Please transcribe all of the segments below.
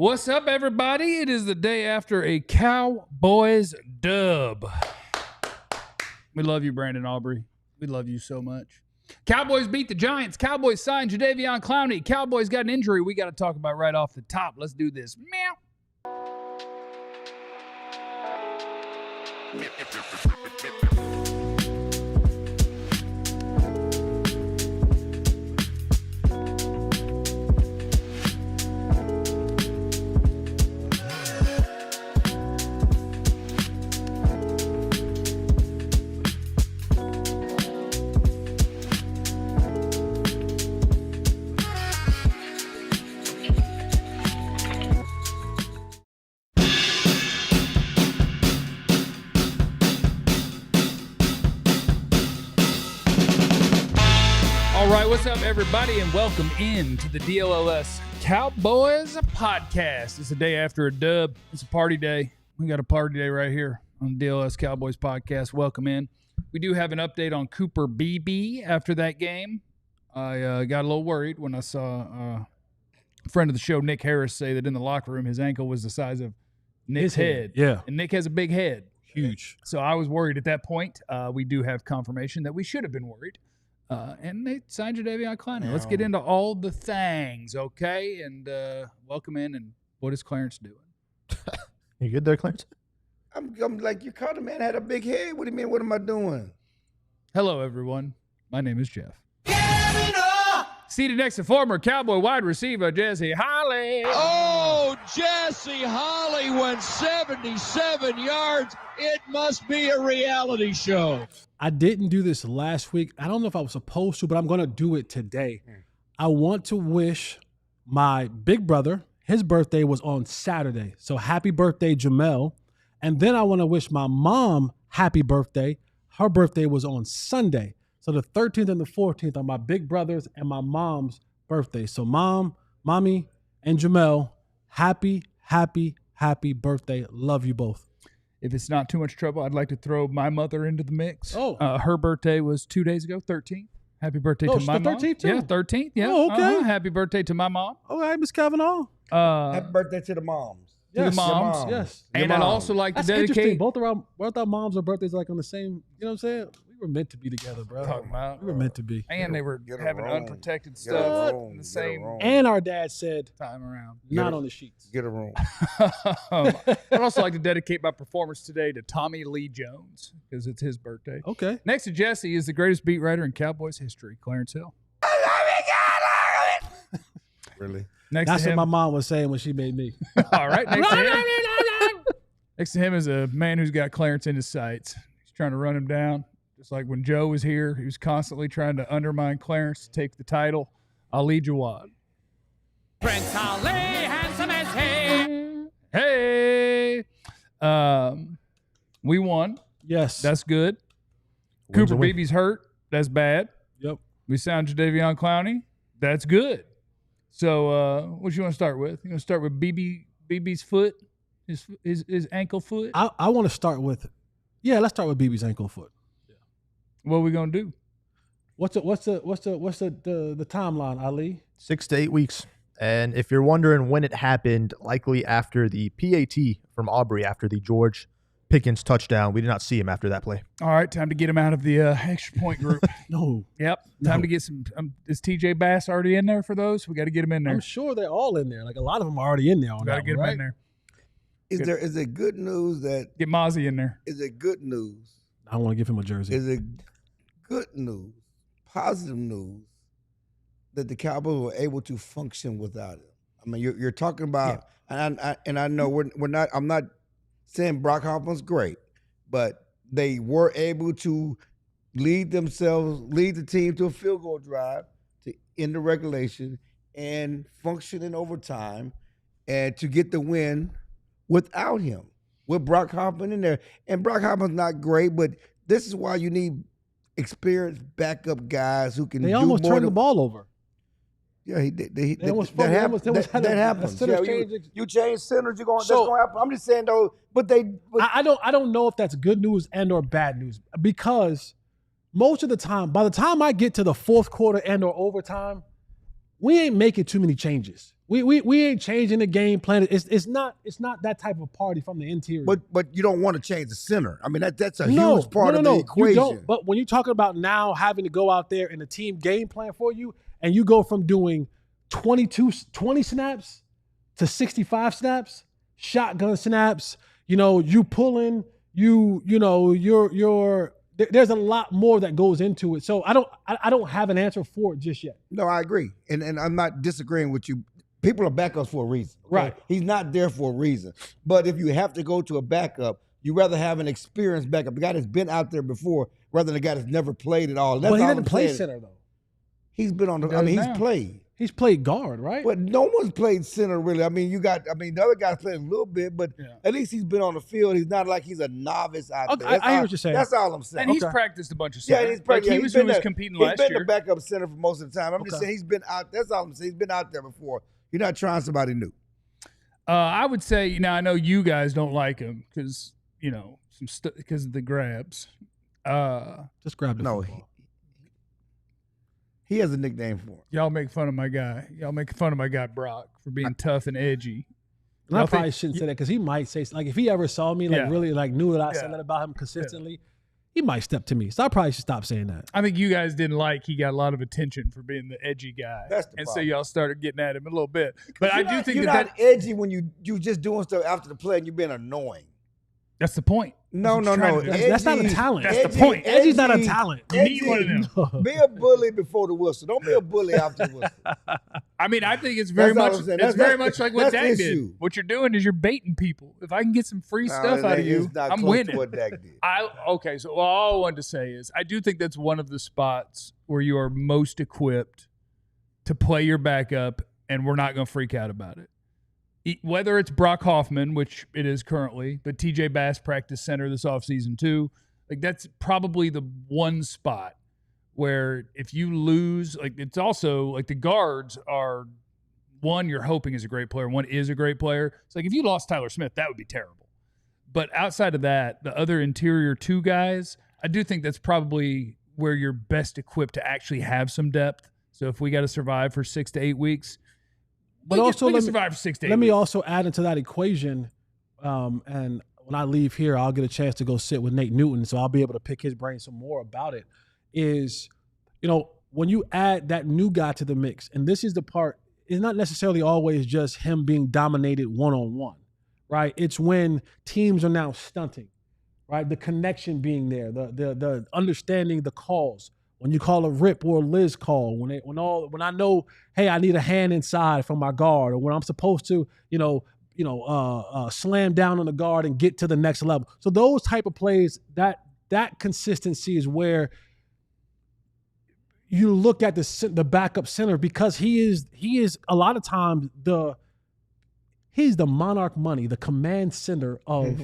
What's up, everybody? It is the day after a Cowboys dub. We love you, Brandon Aubrey. We love you so much. Cowboys beat the Giants. Cowboys signed Jadeveon Clowney. Cowboys got an injury we got to talk about right off the top. Let's do this. Meow. All right, what's up, everybody, and welcome in to the DLLS Cowboys podcast. It's the day after a dub. It's a party day. We got a party day right here on the DLLS Cowboys podcast. Welcome in. We do have an update on Cooper Beebe after that game. I got a little worried when I saw a friend of the show, Nick Harris, say that in the locker room his ankle was the size of Nick's head. Yeah. And Nick has a big head. Huge. So I was worried at that point. We do have confirmation that we should have been worried. And they signed Jadeveon Clowney. Let's get into all the things, okay? And welcome in. And what is Clarence doing? You good there, Clarence? I'm like, you called a man had a big head. What do you mean? What am I doing? Hello, everyone. My name is Jeff. Seated next to former Cowboy wide receiver Jesse Holly. Oh, Jesse Holly went 77 yards. It must be a reality show. I didn't do this last week. I don't know if I was supposed to, but I'm going to do it today. I want to wish my big brother, his birthday was on Saturday. So happy birthday, Jamel. And then I want to wish my mom happy birthday. Her birthday was on Sunday. So the 13th and the 14th are my big brother's and my mom's birthday. So mommy, and Jamel, happy birthday. Love you both. If it's not too much trouble, I'd like to throw my mother into the mix. Oh. Her birthday was 2 days ago, 13th. Happy birthday to my mom. 13th too? Yeah, 13th. Yeah. Oh, okay. Happy birthday to my mom. All right, Miss Kavanaugh. Happy birthday to the moms. To the moms. Your Yes. And I'd also like to That's interesting. dedicate. Both our moms or birthdays like on the same, you know what I'm saying? We were meant to be together, bro. Talking about. We were meant to be. And they were Get a having room. unprotected Get a stuff room. in the Get a same room. And our dad said, time around. not on the sheets. Get a room. I'd also like to dedicate my performance today to Tommy Lee Jones because it's his birthday. Okay. Next to Jesse is the greatest beat writer in Cowboys history, Clarence Hill. Really? Next That's to what him, my mom was saying when she made me. all right. Next to him is a man who's got Clarence in his sights. He's trying to run him down. Just like when Joe was here, he was constantly trying to undermine Clarence to take the title. Ali Jawad. Prince Ali, handsome as he. Hey. We won. Yes. That's good. Win's Cooper a win. Beebe's hurt. That's bad. Yep. We signed Jadeveon Clowney. That's good. So what you want to start with? You want to start with Beebe's foot? His ankle foot? I want to start with, let's start with BB's ankle foot. What are we gonna do? What's the timeline, Ali? 6 to 8 weeks. And if you're wondering when it happened, likely after the PAT from Aubrey after the George Pickens touchdown. We did not see him after that play. All right, time to get him out of the extra point group. No. Yep, time to get some. Is TJ Bass already in there for those? We got to get him in there. I'm sure they're all in there. Like a lot of them are already in there. Got to get him in there. Is it good news that Get Mozzie in there. is it good news? I don't want to give him a jersey. Is it good news, positive news that the Cowboys were able to function without him? I mean, you're talking about, and I know we're not. I'm not saying Brock Hoffman's great, but they were able to lead the team to a field goal drive to end the regulation and function in overtime, and to get the win without him, with Brock Hoffman in there. And Brock Hoffman's not great, but this is why you need experienced backup guys who can. They do almost more turned the than, ball over. Yeah, almost that happens. they almost had That a happens. center Yeah, change. you change centers, you're going. So- That's going to happen. I'm just saying though, but I don't know if that's good news and or bad news, because most of the time, by the time I get to the fourth quarter and or overtime, we ain't making too many changes. We ain't changing the game plan. It's not that type of party from the interior. But you don't want to change the center. I mean, that's a No, huge part of the You equation. don't. But when you're talking about now having to go out there and the team game plan for you, and you go from doing 20 snaps to 65 snaps, shotgun snaps, you pulling, there's a lot more that goes into it. So I don't have an answer for it just yet. No, I agree. And I'm not disagreeing with you. People are backups for a reason. Okay? Right. He's not there for a reason. But if you have to go to a backup, you rather have an experienced backup, the guy that's been out there before, rather than a guy that's never played at all. That's But he all didn't I'm play saying. center, though. He's been on the. He's played. He's played guard, right? But no one's played center really. The other guys played a little bit, but at least he's been on the field. He's not like he's a novice out there. I hear what you're saying. That's all I'm saying. And he's practiced a bunch of center. Yeah, he's practiced. He was who was competing last year. He's been the backup center for most of the time. I'm just saying he's been out. That's all I'm saying. He's been out there before. You're not trying somebody new. I would say, I know you guys don't like him because, because of the grabs. Just grab the football. He has a nickname for him. Y'all make fun of my guy. Y'all make fun of my guy Brock for being tough and edgy. And I probably shouldn't say that because he might say, like, if he ever saw me, really, knew that I said that about him consistently, he might step to me. So I probably should stop saying that. I think you guys didn't like he got a lot of attention for being the edgy guy. That's the and problem. so y'all started getting at him a little bit. But I do think you're not edgy when you just doing stuff after the play and you're being annoying. That's the point. No. That's not a talent. That's the point. Edgy's not a talent. You need one of them. Be a bully before the whistle. Don't be a bully after the whistle. I mean, I think it's very much. It's very much like what Dak did. What you're doing is you're baiting people. If I can get some free stuff out of you, I'm winning. What Dak did. So all I wanted to say is I do think that's one of the spots where you are most equipped to play your backup, and we're not going to freak out about it. Whether it's Brock Hoffman, which it is currently, but TJ Bass practice center this offseason too, that's probably the one spot where if you lose, it's also the guards are one you're hoping is a great player, one is a great player. It's if you lost Tyler Smith, that would be terrible. But outside of that, the other interior two guys, I do think that's probably where you're best equipped to actually have some depth. So if we got to survive for 6 to 8 weeks, but also we can survive for 6 to 8 Let me weeks. also add into that equation, and when I leave here, I'll get a chance to go sit with Nate Newton, so I'll be able to pick his brain some more about it, is, when you add that new guy to the mix, and this is the part, it's not necessarily always just him being dominated one-on-one, right? It's when teams are now stunting, right? The connection being there, the understanding the calls. When you call a rip or a Liz call, when I know, hey, I need a hand inside from my guard, or when I'm supposed to, slam down on the guard and get to the next level. So those type of plays, that consistency is where you look at the backup center, because he is a lot of times he's the monarch money, the command center of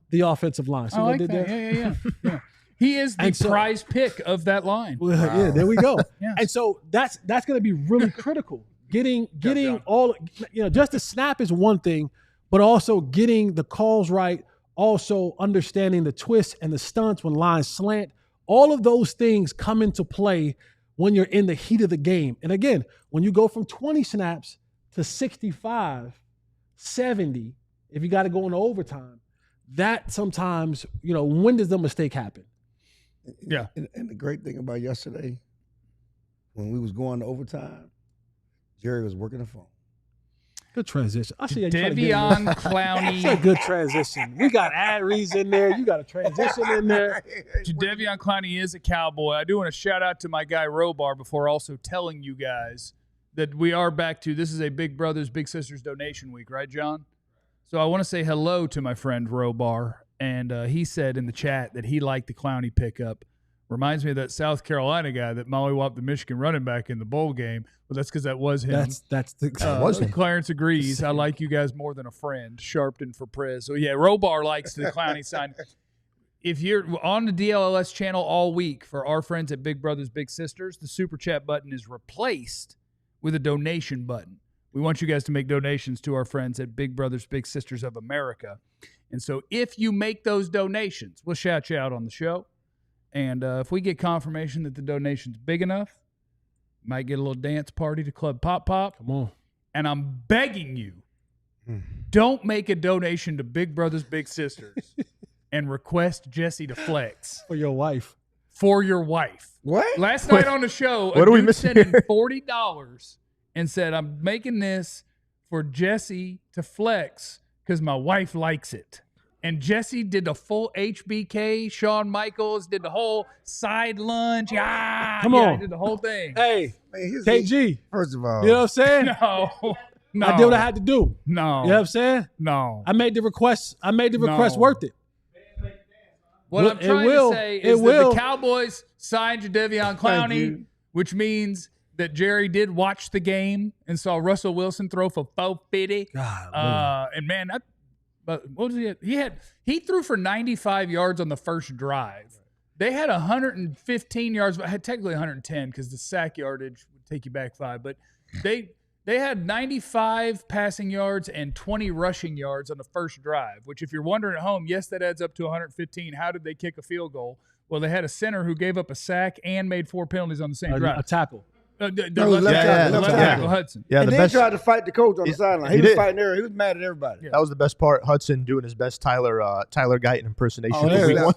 the offensive line. So I like that. Yeah. He is the prize pick of that line. Well, yeah, there we go. Yes. And so that's going to be really critical. Getting all, just the snap is one thing, but also getting the calls right, also understanding the twists and the stunts when lines slant. All of those things come into play when you're in the heat of the game. And again, when you go from 20 snaps to 65, 70, if you got to go into overtime, that sometimes, when does the mistake happen? Yeah. And the great thing about yesterday, when we was going to overtime, Jerry was working the phone. Good transition. I see Jadeveon Clowney. That's a good transition. We got Aries in there. You got a transition in there. Jadeveon Clowney is a Cowboy. I do want to shout out to my guy Robar before also telling you guys that we are back to, this is a Big Brothers Big Sisters donation week, right, John? So I want to say hello to my friend Robar. And he said in the chat that he liked the Clowney pickup. Reminds me of that South Carolina guy that mollywopped the Michigan running back in the bowl game. Well, that's because that was him. That was him. Clarence agrees. I like you guys more than a friend. Sharpton for Prez. So, yeah, Robar likes the Clowney sign. If you're on the DLLS channel all week for our friends at Big Brothers Big Sisters, the Super Chat button is replaced with a donation button. We want you guys to make donations to our friends at Big Brothers Big Sisters of America. And so if you make those donations, we'll shout you out on the show. And if we get confirmation that the donation's big enough, might get a little dance party to Club Pop Pop. Come on. and I'm begging you, don't make a donation to Big Brothers Big Sisters and request Jesse to flex For your wife. for your wife. What? Last night on the show, What are we dude missing sent in here? $40 and said, I'm making this for Jesse to flex because my wife likes it. And Jesse did the full HBK. Shawn Michaels did the whole side lunge. Come He on. did the whole thing. Hey, Man, KG. First of all, You know what I'm saying? No. I did what I had to do. No. You know what I'm saying? No. I made the request. No. Worth it. What Well, I'm it trying will. to say It is that will. the Cowboys signed Jadeveon Thank Clowney, you. which means that Jerry did watch the game and saw Russell Wilson throw for 450. God, And man, what was he threw for 95 yards on the first drive. They had 115 yards, but had technically 110 because the sack yardage would take you back 5. But they had 95 passing yards and 20 rushing yards on the first drive, which if you're wondering at home, yes, that adds up to 115. How did they kick a field goal? Well, they had a center who gave up a sack and made 4 penalties on the same a drive. tackle. No, Left left tackle tackle. Hudson. Yeah, and the then best. he tried to fight the coach on the sideline. He He was did. fighting there. He was mad at everybody. Yeah. That was the best part. Hudson doing his best Tyler Guyton impersonation Oh, of there week it is. one.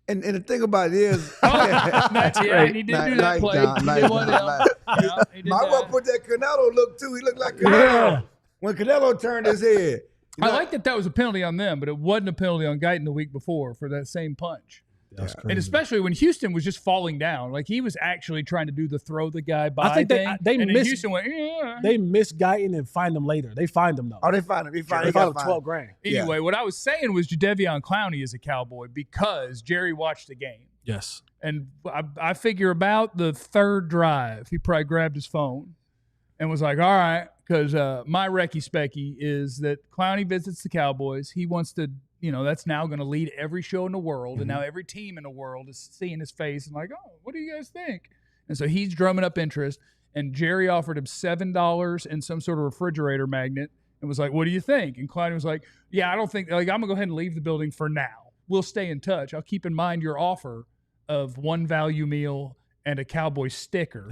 And the thing about it is, That's great. he did do that play. He did one of them. Yeah, he did might well that. put that Canelo look too. He looked like Canelo when Canelo turned his head. You I know, like that was a penalty on them, but it wasn't a penalty on Guyton the week before for that same punch. That's And crazy. especially when Houston was just falling down. Like he was actually trying to do the throw the guy by I think thing. they and then missed- Houston went, yeah. They miss Guyton and find him later. They find him though. Oh, they find him. He They finally find got him fined. $12,000. Anyway, what I was saying was Jadeveon Clowney is a Cowboy because Jerry watched the game. Yes. And I figure about the third drive, he probably grabbed his phone and was like, all right, because my recce specky is that Clowney visits the Cowboys. He wants to, that's now going to lead every show in the world. And now every team in the world is seeing his face and like, oh, what do you guys think? And so he's drumming up interest. And Jerry offered him $7 and some sort of refrigerator magnet and was like, what do you think? And Clowney was like, yeah, I don't think, I'm going to go ahead and leave the building for now. We'll stay in touch. I'll keep in mind your offer of one value meal and a Cowboy sticker.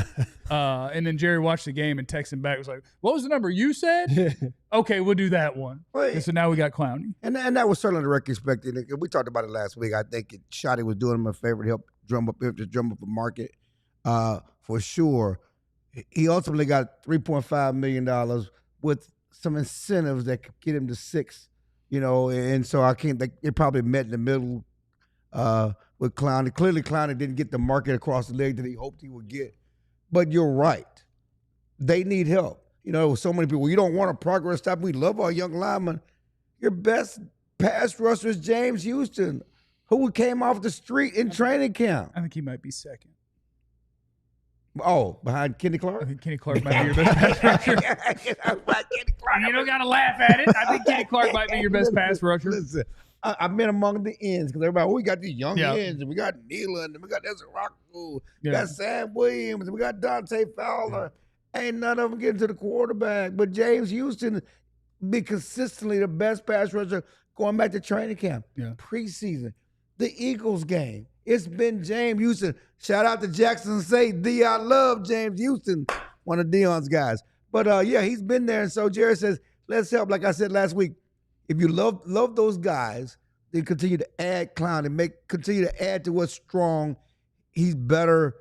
And then Jerry watched the game and texted him back. Was like, what was the number you said? Okay, we'll do that one. Well, And so now we got Clowney. And that was certainly the retrospect. We talked about it last week. I think Shotty was doing him a favor to help drum up the market for sure. He ultimately got $3.5 million with some incentives that could get him to $6 million, and so they probably met in the middle with Clowney. Clearly, Clowney didn't get the market across the leg that he hoped he would get. But you're right. They need help. So many people, you don't want a progress stop. We love our young linemen. Your best pass rusher is James Houston, who came off the street in training camp. I think he might be second. Oh, behind Kenny I Clark? think Kenny Clark might be your best pass rusher. You don't got to laugh at it. I think Kenny Clark might be your best pass rusher. Listen, I've been among the ends because everybody, we got these young Yeah. ends, and we got Nealon, and we got Ezra Rocco, we Yeah. got Sam Williams, and we got Dante Fowler. Ain't none of them getting to the quarterback. But James Houston be consistently the best pass rusher going back to training camp. Yeah. Preseason. The Eagles game. It's been James Houston. Shout out to Jackson State. I love James Houston, one of Dion's guys. But yeah, he's been there. And so Jerry says, let's help. Like I said last week, if you love those guys, then continue to add Clown and continue to add to what's strong. He's better.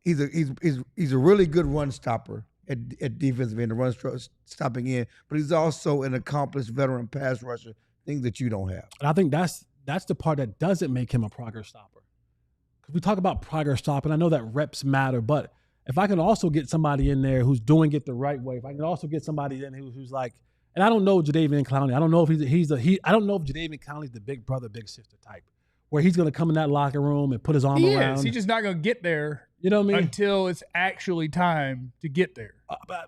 He's a really good run stopper at defensive end, the run stopping in, but he's also an accomplished veteran pass rusher, things that you don't have. And I think that's the part that doesn't make him a progress stopper. Because we talk about progress stopping. I know that reps matter, but if I can also get somebody in there who's doing it the right way, if I can also get somebody in who's like, and I don't know Jadeveon Clowney. I don't know if I don't know if Jadeveon Clowney's the big brother, big sister type, where he's going to come in that locker room and put his arm He around. is. He's just not going to get there. You know what I mean? Until it's actually time to get there.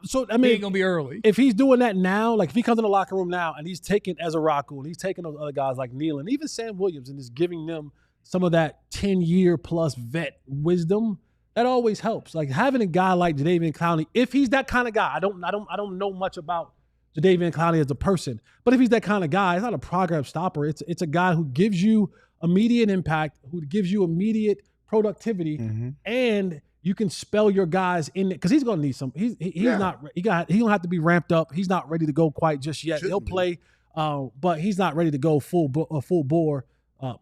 So I He mean, ain't going to be early. if he's doing that now, like if he comes in the locker room now and he's taking Ezra Rocco and he's taking those other guys like Neal and even Sam Williams and is giving them some of that 10-year plus vet wisdom, that always helps. Like having a guy like Jadeveon Clowney, if he's that kind of guy, I don't know much about Jadeveon Clowney as a person, but if he's that kind of guy, it's not a progress stopper. It's a guy who gives you immediate impact, who gives you immediate productivity, and you can spell your guys in it because he's going to need some. He's not. He don't have to be ramped up. He's not ready to go quite just yet. He'll play, but he's not ready to go full bore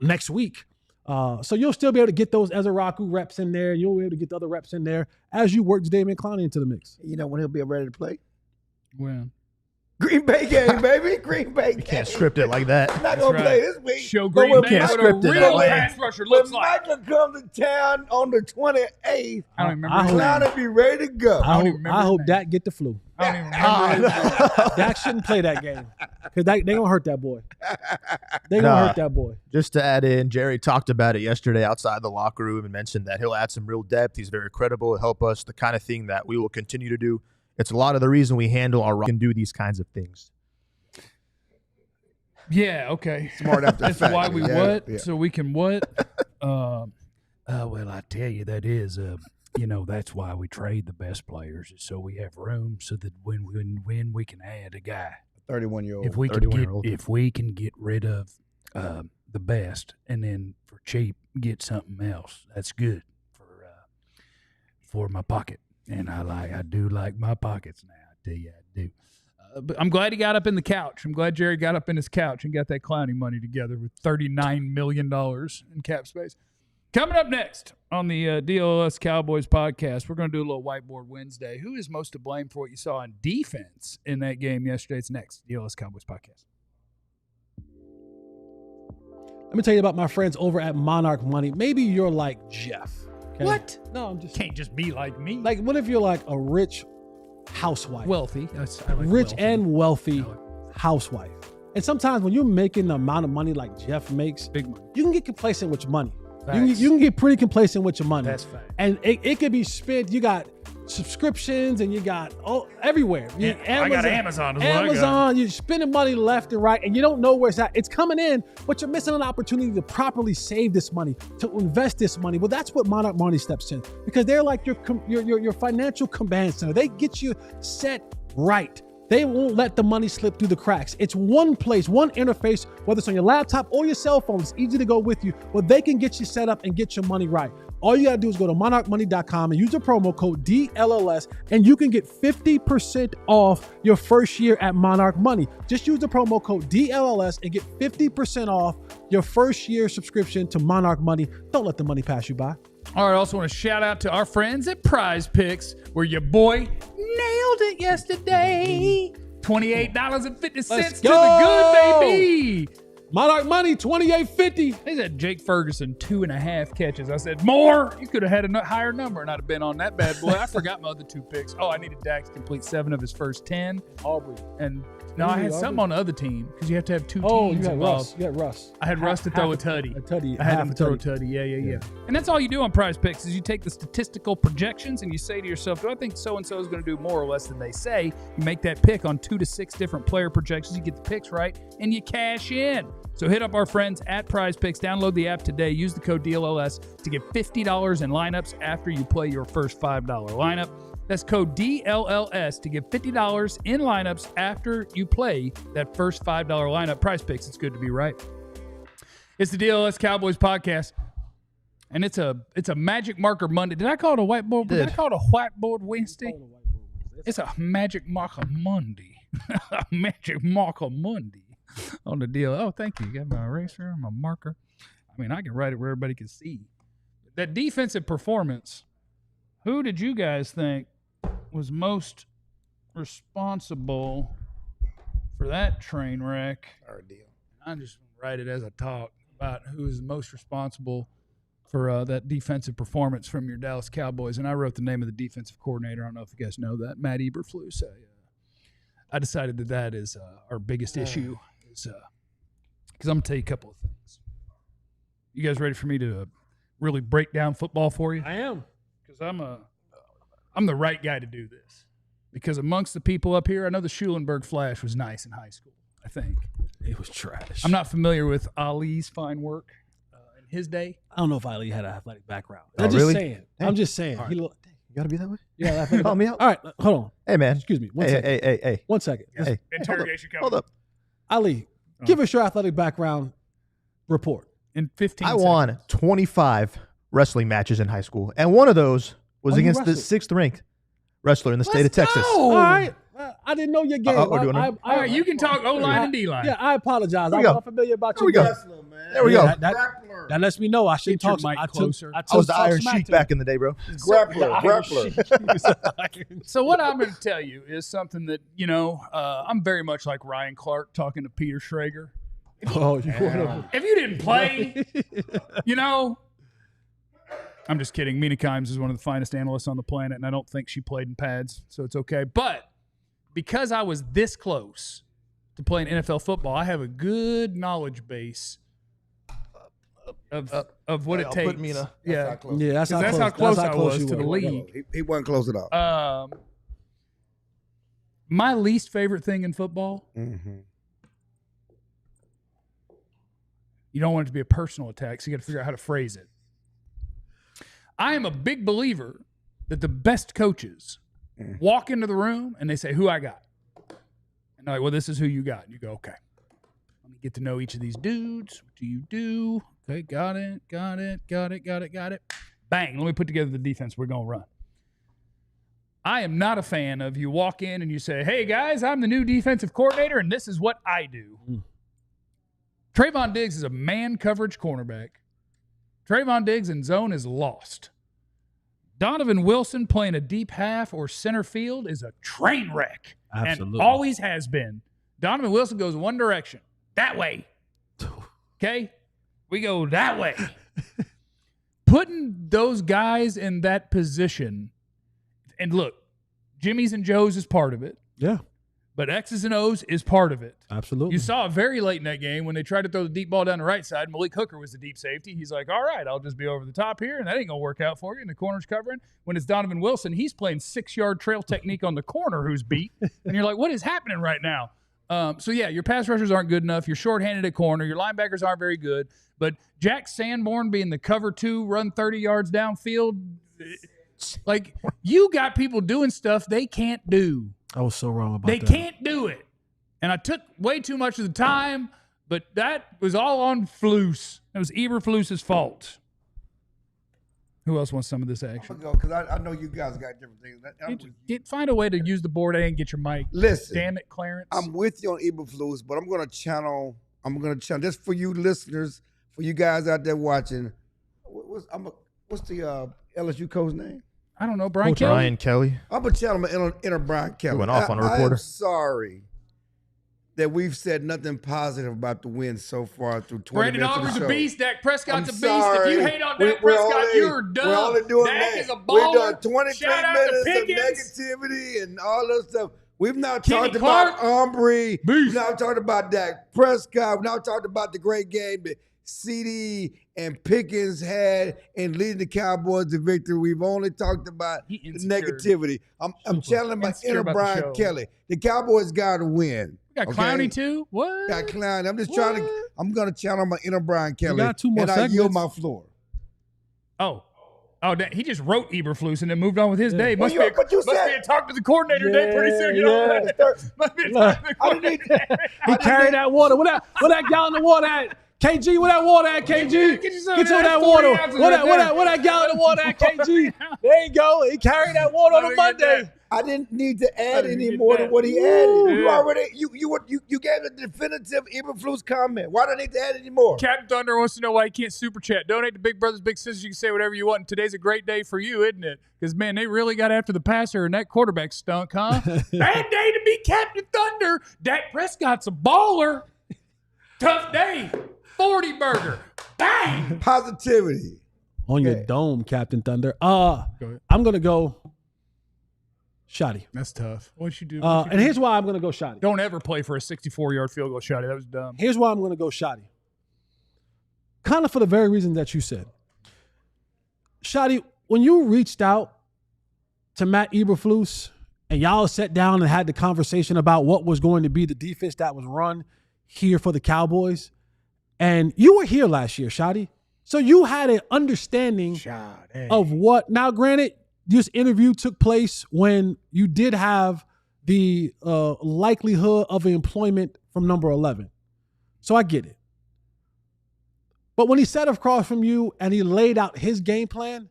next week. So you'll still be able to get those Ezeraku reps in there. You'll be able to get the other reps in there as you work Jadeveon Clowney into the mix. You know when he'll be ready to play? When? Green Bay game, baby. Green Bay game. You can't script it like that. Not going to play this week. Show Green Bay can't what a script it real that way. pass rusher looks When like. Michael comes to town on the 28th, I don't even remember his name. Clowney be ready to go. I hope Dak get the flu. I don't even remember his name. Dak shouldn't play that game because they gonna hurt that boy. They gonna hurt that boy. Just to add in, Jerry talked about it yesterday outside the locker room and mentioned that he'll add some real depth. He's very credible. He'll help us, the kind of thing that we will continue to do. It's a lot of the reason we handle our can do these kinds of things. Yeah, okay. Smart after That's fact. why we Yeah. so we can what? Well, I tell you, that is, that's why we trade the best players, is so we have room so that when we can add a guy. 31-year-old. If we can get rid of the best and then for cheap get something else, that's good for my pocket. And I do like my pockets now. I tell you, I do. But I'm glad he got up in the couch. I'm glad Jerry got up in his couch and got that Clowney money together with $39 million in cap space. Coming up next on the DLLS Cowboys podcast, we're going to do a little Whiteboard Wednesday. Who is most to blame for what you saw in defense in that game yesterday? It's next, DLLS Cowboys podcast. Let me tell you about my friends over at Monarch Money. Maybe you're like Jeff. Okay? What? No, I'm just Can't just be like me. like, what if you're like a rich housewife? Wealthy. I like Rich wealthy. and wealthy housewife. And sometimes when you're making the amount of money like Jeff makes, Big money. you can get complacent with your money. Facts. You can get pretty complacent with your money. That's fact. And it could be spent. You got subscriptions and you got everywhere. I got Amazon as well. Amazon, you're spending money left and right and you don't know where it's at. It's coming in, but you're missing an opportunity to properly save this money, to invest this money. Well, that's what Monarch Money steps in, because they're like your financial command center. They get you set right. They won't let the money slip through the cracks. It's one place, one interface, whether it's on your laptop or your cell phone. It's easy to go with you, but they can get you set up and get your money right. All you got to do is go to monarchmoney.com and use the promo code DLLS, and you can get 50% off your first year at Monarch Money. Just use the promo code DLLS and get 50% off your first year subscription to Monarch Money. Don't let the money pass you by. All right, I also want to shout out to our friends at Prize Picks, where your boy nailed it yesterday. $28.50 Let's to go. the good, baby. Monarch Money, $28.50. They said Jake Ferguson 2.5 catches. I said, more. You could have had a higher number, and I'd have been on that bad boy. I forgot my other 2 picks. Oh, I needed Dak to complete 7 of his first 10. Aubrey. And no, I had something on the other team because you have to have 2 Oh, teams you had involved. Russ. You had Russ. I had Russ to throw a tutty. A tutty. I had half him a throw a tutty. tutty. Yeah. And that's all you do on Prize Picks is you take the statistical projections and you say to yourself, do I think so-and-so is going to do more or less than they say? You make that pick on 2 to 6 different player projections. You get the picks right, and you cash in. So hit up our friends at Prize Picks. Download the app today. Use the code DLLS to get $50 in lineups after you play your first $5 lineup. That's code DLLS to get $50 in lineups after you play that first $5 lineup. Prize Picks, it's good to be right. It's the DLLS Cowboys podcast, and it's a Magic Marker Monday. Did I call it a whiteboard? Did I call it a whiteboard Wednesday? It's a Magic Marker Monday. A Magic Marker Monday on the deal. Oh, thank you. You got my eraser, my marker. I mean, I can write it where everybody can see. That defensive performance, who did you guys think was most responsible for that train wreck? Our deal. I just write it as I talk about who is most responsible for that defensive performance from your Dallas Cowboys. And I wrote the name of the defensive coordinator. I don't know if you guys know that, Matt Eberflus. I decided that is our biggest issue. Because I'm going to tell you a couple of things. You guys ready for me to really break down football for you? I am. Because I'm the right guy to do this. Because amongst the people up here, I know the Schulenberg Flash was nice in high school, I think. It was trash. I'm not familiar with Ali's fine work in his day. I don't know if Ali had an athletic background. Oh, I'm just really? saying. Dang. I'm just saying. All right. He looked. You gotta be that way? Yeah, athletic. Call me out. All right, hold on. Hey, man. Excuse me. One second. Hey. 1 second. Hey. Interrogation Hold up. Ali, give us your athletic background report. In 15 I seconds. won 25 wrestling matches in high school, and one of those Was Oh, you against the wrestled. 6th ranked wrestler in the state of Texas. All right. I didn't know your game. we're doing it. All right, you can talk O-line and D-line. Yeah, I apologize. There I we go. wasn't familiar about There your we game. go. There we go. That lets me know I shouldn't Get your talk. mic I closer. I was the talk Iron smack Sheik to him. back in the day, bro. Grappler. So what I'm going to tell you is something that, I'm very much like Ryan Clark talking to Peter Schrager. Oh, you want If you didn't play, I'm just kidding. Mina Kimes is one of the finest analysts on the planet, and I don't think she played in pads, so it's okay. But because I was this close to playing NFL football, I have a good knowledge base of what it takes. Put Mina. Yeah, Yeah, that's how close I was you to the were. league. He wasn't close at all. My least favorite thing in football, Mm-hmm. you don't want it to be a personal attack, so you got to figure out how to phrase it. I am a big believer that the best coaches walk into the room and they say, "Who I got?" And they're like, "Well, this is who you got." And you go, "Okay. Let me get to know each of these dudes. What do you do? Okay, got it. Bang, let me put together the defense we're going to run." I am not a fan of you walk in and you say, "Hey, guys, I'm the new defensive coordinator, and this is what I do." Trayvon Diggs is a man coverage cornerback. Trayvon Diggs in zone is lost. Donovan Wilson playing a deep half or center field is a train wreck. Absolutely. And always has been. Donovan Wilson goes one direction. That way. Okay? We go that way. Putting those guys in that position, and look, Jimmy's and Joe's is part of it, Yeah, but X's and O's is part of it. absolutely. You saw it very late in that game when they tried to throw the deep ball down the right side. Malik Hooker was the deep safety. He's like, "All right, I'll just be over the top here, and that ain't going to work out for you." And the corner's covering. When it's Donovan Wilson, he's playing 6-yard trail technique on the corner who's beat. And you're like, what is happening right now? So, yeah, your pass rushers aren't good enough. You're shorthanded at corner. Your linebackers aren't very good. But Jack Sanborn being the cover 2, run 30 yards downfield, like, you got people doing stuff they can't do. I was so wrong about They that. can't do it. And I took way too much of the time, but that was all on Flus. It was Eberflus's fault. Who else wants some of this action? Because I know you guys got different things. Find a way to use the board A and get your mic. Listen, Damn it, Clarence. I'm with you on Eberflus, but I'm gonna channel this for you listeners, for you guys out there watching. What's the LSU coach name? I don't know, Brian Coach Kelly. Ryan Kelly. I'm gonna channel my inner Brian Kelly. went off on a I reporter. am sorry that we've said nothing positive about the win so far through 20 Brandon minutes of the Aubrey's a show. beast. Dak Prescott's I'm a beast. If sorry. you hate on We- Dak we're Prescott, only- you're dumb. We're only doing Dak that. is a baller. We've done 23 Shout out to minutes of Pickens. negativity and all that stuff. We've now Kenny talked Clark. about Aubrey. Beast. We've now talked about Dak Prescott. We've now talked about the great game that CD and Pickens had in leading the Cowboys to victory. We've only talked about He the insecure. negativity. I'm channeling my Insecure inner about the Brian show. Kelly. The Cowboys got to win. Got okay? Clowney too? What? Got Clowney. I'm just trying to. I'm gonna channel my inner Brian Kelly. got 2 more and I yield segments. my floor. Oh, he just wrote Eberflus and then moved on with his day. Well, Must be but you must said- be a talk to the coordinator day pretty soon. You know Yeah, that? Must be a talk to the I didn't coordinator. He carried that water. What that gallon of water at? KG, where that water at, KG? Get you some Get of some of that that water. 40 ounces What right there. that gallon of water at, KG? There you go. He carried that water on a Let me get Monday. that. I didn't need to add didn't any get more that. than what he added. You Yeah. already you gave a definitive Eberflus comment. Why do I need to add any more? Captain Thunder wants to know why you can't super chat. Donate to Big Brothers Big Sisters. You can say whatever you want. And today's a great day for you, isn't it? Because, man, they really got after the passer and that quarterback stunk, huh? Bad day to be Captain Thunder. Dak Prescott's a baller. Tough day. 40 burger. Bang. Positivity. On your Okay. dome, Captain Thunder. ahead. I'm gonna go Shotty. That's tough. What'd you do? And here's why I'm gonna go Shotty. Don't ever play for a 64-yard field goal shot. That was dumb. Here's why I'm gonna go Shotty. Kind of for the very reason that you said. Shotty, when you reached out to Matt Eberflus and y'all sat down and had the conversation about what was going to be the defense that was run here for the Cowboys, and you were here last year, Shotty. So you had an understanding of what. Now, granted, this interview took place when you did have the likelihood of employment from number 11. So I get it. But when he sat across from you and he laid out his game plan,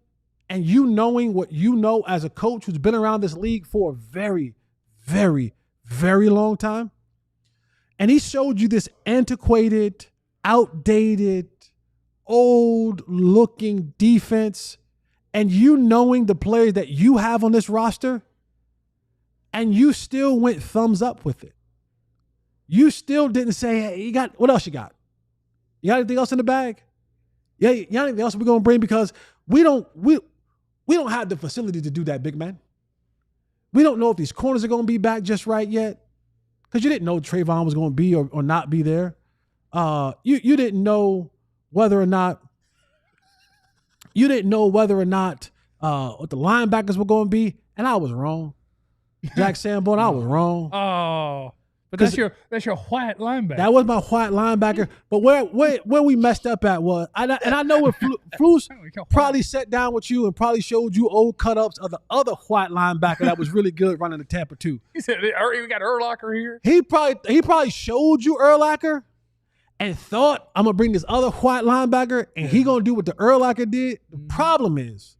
and you knowing what you know as a coach who's been around this league for a very, very, very long time, and he showed you this antiquated, outdated, old-looking defense, and you knowing the players that you have on this roster, and you still went thumbs up with it. You still didn't say, hey, what else you got? You got anything else in the bag? Yeah, you got anything else we're going to bring? Because we don't have the facility to do that, big man. We don't know if these corners are going to be back just right yet, because you didn't know Trayvon was going to be or not be there. You didn't know whether or not what the linebackers were going to be, and I was wrong. Jack Sanborn, I was wrong. Oh, but that's your white linebacker. That was my white linebacker. But where we messed up at was, and I know what Flus probably sat down with you and probably showed you old cut-ups of the other white linebacker that was really good running the Tampa 2. He said, we got Urlacher here. He probably showed you Urlacher and thought, I'm going to bring this other white linebacker and he going to do what the Urlacher did. The problem is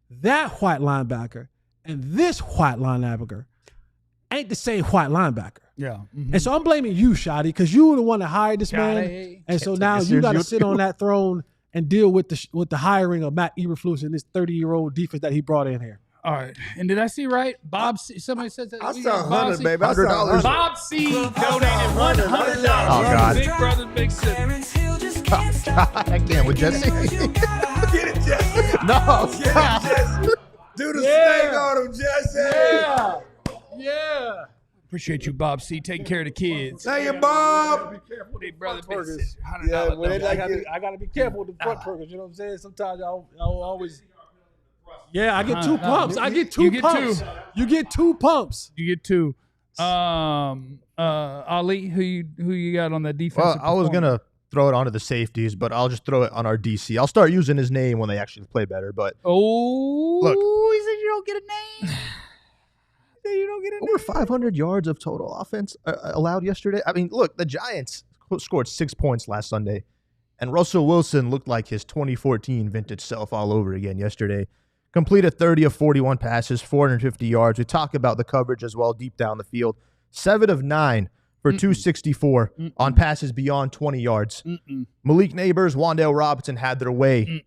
that white linebacker and this white linebacker ain't the same white linebacker. Yeah. Mm-hmm. And so I'm blaming you, Shotty, because you were the one that hired this man. And so now you got to sit on that throne and deal with the hiring of Matt Eberflus and this 30-year-old defense that he brought in here. All right. And did I see right? Bob C. Somebody said that. I saw $100, baby. I saw $100. Bob C. donated $100. Oh, God. Big Brother, Big City. Oh, God, I can't with Jesse. Get it, Jesse. No. Get it, Jesse. Do the snake on him, Jesse. Yeah. Appreciate you, Bob C. Taking care of the kids. Thank you, Bob. Big Brother, Big City. Yeah, $100 well, they donation. like it. I got to be careful with the front burgers. You know what I'm saying? Sometimes I'll always. Yeah, I get two pumps. I get two pumps. You get two pumps. You get two. Ali, who you got on that defense? Well, I was going to throw it onto the safeties, but I'll just throw it on our DC. I'll start using his name when they actually play better. But look, he said you don't get a name. Over 500 yards of total offense allowed yesterday. I mean, look, the Giants scored 6 points last Sunday, and Russell Wilson looked like his 2014 vintage self all over again yesterday. Completed 30 of 41 passes, 450 yards. We talk about the coverage as well deep down the field. 7 of 9 for 264 on passes beyond 20 yards. Malik Neighbors, Wan'Dale Robinson had their way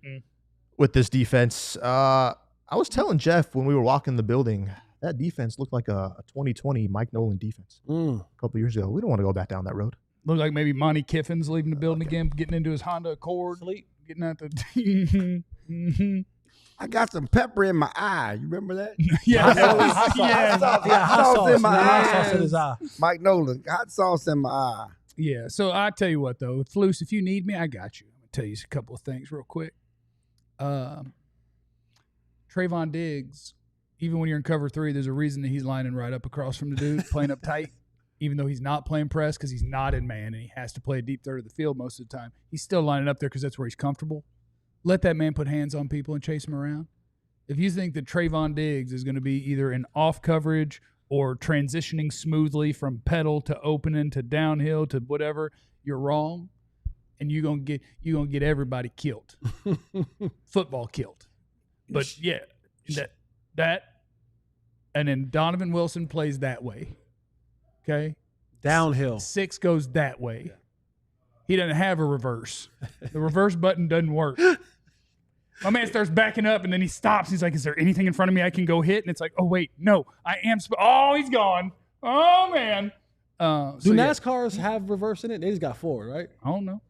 with this defense. I was telling Jeff when we were walking the building, that defense looked like a 2020 Mike Nolan defense a couple years ago. We don't want to go back down that road. Looked like maybe Monty Kiffin's leaving the building again, getting into his Honda Accord, getting out the. I got some pepper in my eye. You remember that? Hot sauce in my eye. Mike Nolan, hot sauce in my eye. Yeah. So I tell you what, though, Flus, if you need me, I got you. I'm gonna tell you a couple of things real quick. Trayvon Diggs. Even when you're in cover 3, there's a reason that he's lining right up across from the dude, playing up tight, even though he's not playing press because he's not in man and he has to play a deep third of the field most of the time. He's still lining up there because that's where he's comfortable. Let that man put hands on people and chase him around. If you think that Trayvon Diggs is going to be either in off coverage or transitioning smoothly from pedal to opening to downhill to whatever, you're wrong, and you're gonna get everybody killed, football killed. But yeah, that. And then Donovan Wilson plays that way. Okay? Downhill. 6 goes that way. He doesn't have a reverse. The reverse button doesn't work. My man starts backing up, and then he stops. He's like, is there anything in front of me I can go hit? And it's like, oh, wait, no. I am oh, he's gone. Oh, man. Do NASCARs have reverse in it? They just got forward, right? I don't know.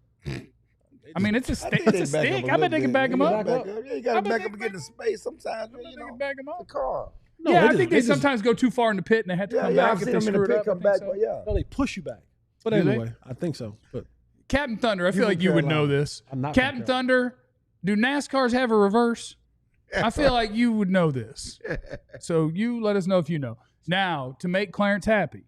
I mean, it's a stick. It's a stick. I bet they can back him up. Yeah, you got to back up and get in space sometimes. They can back him up. The car. No, yeah, I think they sometimes go too far in the pit and they have to come back I've if seen they them in screw the it pit, up. come back, So. but yeah. No, they push you back. But Do they? anyway, I think so. But Captain Thunder, I feel like you would know this. I'm not Captain Thunder, do NASCARs have a reverse? I feel like you would know this. So you let us know if you know. Now, to make Clarence happy,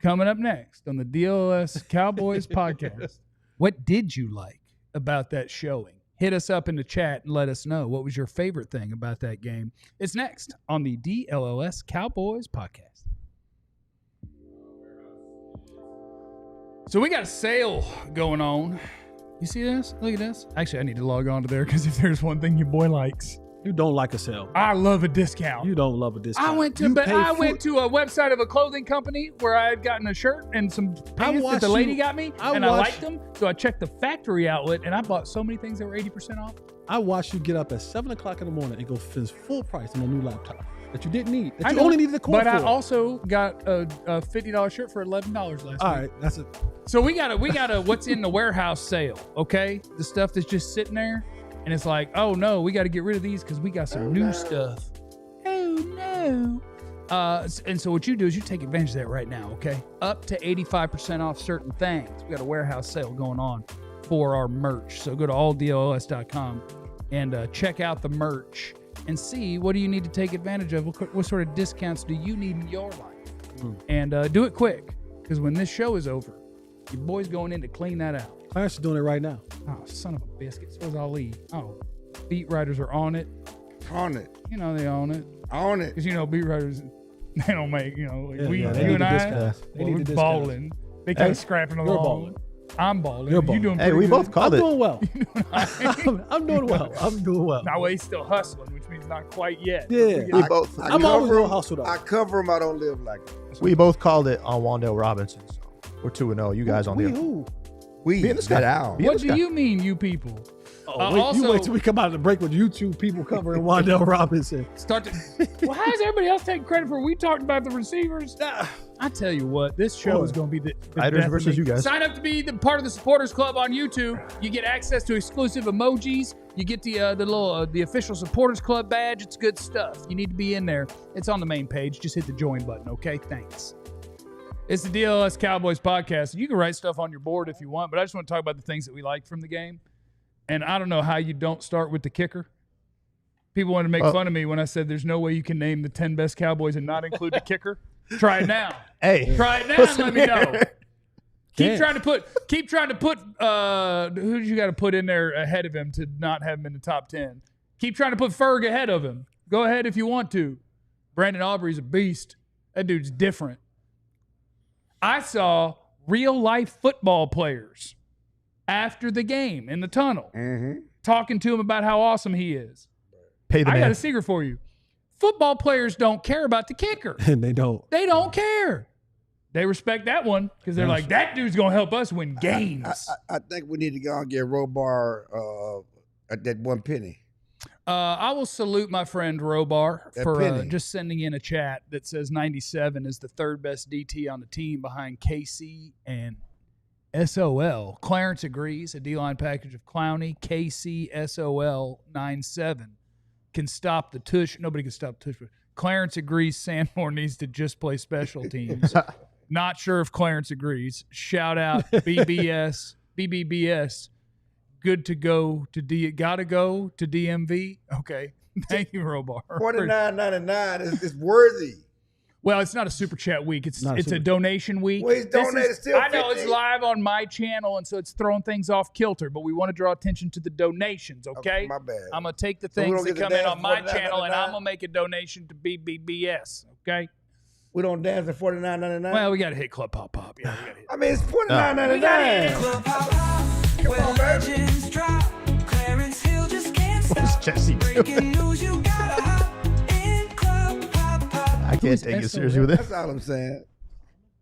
coming up next on the DLLS Cowboys podcast, what did you like about that showing? Hit us up in the chat and let us know what was your favorite thing about that game. It's next on the DLLS Cowboys podcast. So we got a sale going on. You see this? Look at this. Actually, I need to log on to there because if there's one thing your boy likes, You don't like a sale. I love a discount. You don't love a discount. I went to a website of a clothing company where I had gotten a shirt and some pants that the lady got me, and I liked them. So I checked the factory outlet, and I bought so many things that were 80% off. I watched you get up at 7 o'clock in the morning and go spend full price on a new laptop that you didn't need. That you only needed the cord for. But I also got a $50 shirt for $11 last week. All right, that's it. So we got a what's in the warehouse sale, okay? The stuff that's just sitting there, and it's like, oh no, we got to get rid of these because we got some new stuff. Oh no. And so what you do is you take advantage of that right now, okay? Up to 85% off certain things. We got a warehouse sale going on for our merch. So go to alldlls.com and check out the merch and see what do you need to take advantage of. What sort of discounts do you need in your life? And do it quick, because when this show is over, your boy's going in to clean that out. Clarence is doing it right now. Oh, son of a biscuit. So is Ali. Oh, beat writers are on it. On it. You know they own it. On it. Because, beat writers, they don't make, you need and I, discounts. They need we're the balling. They kind of scrapping along. You're balling. I'm balling. You're balling. You doing Hey, pretty we good. both called I'm it. doing well. I'm doing well. I'm doing well. Now, he's still hustling, which means not quite yet. Yeah. We both. I'm always real hustled up. I cover them. I don't live like it. We both called it on Wandale Robinson. So we're 2-0. You guys on the. Who? We Be in the sky. that owl. Be- What do you mean, you people? You wait till we come out of the break with YouTube people covering Wandale Robinson. Well, how is everybody else taking credit for? We talked about the receivers. I tell you what, this show is going to be the Writers death of versus me. you guys. Sign up to be the part of the supporters club on YouTube. You get access to exclusive emojis. You get the official supporters club badge. It's good stuff. You need to be in there. It's on the main page. Just hit the join button. Okay, thanks. It's the DLLS Cowboys podcast. You can write stuff on your board if you want, but I just want to talk about the things that we like from the game. And I don't know how you don't start with the kicker. People wanted to make fun of me when I said there's no way you can name the 10 best Cowboys and not include the kicker. Try it now. Hey, Try it now and let me know. Keep trying to put who did you got to put in there ahead of him to not have him in the top 10? Keep trying to put Ferg ahead of him. Go ahead if you want to. Brandon Aubrey's a beast. That dude's different. I saw real life football players after the game in the tunnel talking to him about how awesome he is. Pay the I man. got a secret for you. Football players don't care about the kicker. And they don't. They don't care. They respect that one because they're like, that dude's going to help us win games. I think we need to go and get Robar at that 1 penny. I will salute my friend Robar That for penny. just sending in a chat that says 97 is the third best DT on the team behind KC and SOL. Clarence agrees. A D-line package of Clowney, KC, SOL, 9-7 can stop the tush. Nobody can stop the tush. But Clarence agrees Sandmore needs to just play special teams. Not sure if Clarence agrees. Shout out BBS. Good to go to gotta go to DMV. Okay. Thank you, Robar. $49.99 is worthy. Well, it's not a super chat week. It's Not a a super- donation week. Well, he's donated still I know 50. it's live on my channel, and so it's throwing things off kilter. But we want to draw attention to the donations. Okay, my bad. I'm gonna take the So we things don't that get to come in dance on my $49.99? channel, and I'm gonna make a donation to BBBS. Okay. We don't dance at $49.99. Well, we gotta hit Club Pop Pop. Yeah, we gotta hit. I mean, it's $49.99. Come on, baby. Clarence Hill just can't stop. Jesse. Breaking news, you gotta hop in Club Pop Pop. I can't take it seriously with it. That's all I'm saying.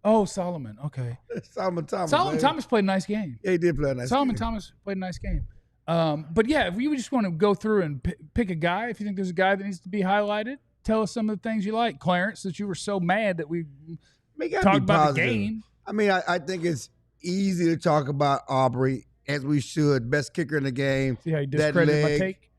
Oh, Solomon. Okay. Solomon Thomas. Solomon baby. Thomas played a nice game. Yeah, he did play a nice Solomon game. Thomas played a nice game. But yeah, if you just want to go through and pick a guy, if you think there's a guy that needs to be highlighted, tell us some of the things you like. Clarence, that you were so mad that we I mean, you gotta talked be about positive. the game. I mean, I think it's easy to talk about Aubrey, as we should. Best kicker in the game. See how you That discredited my leg. take?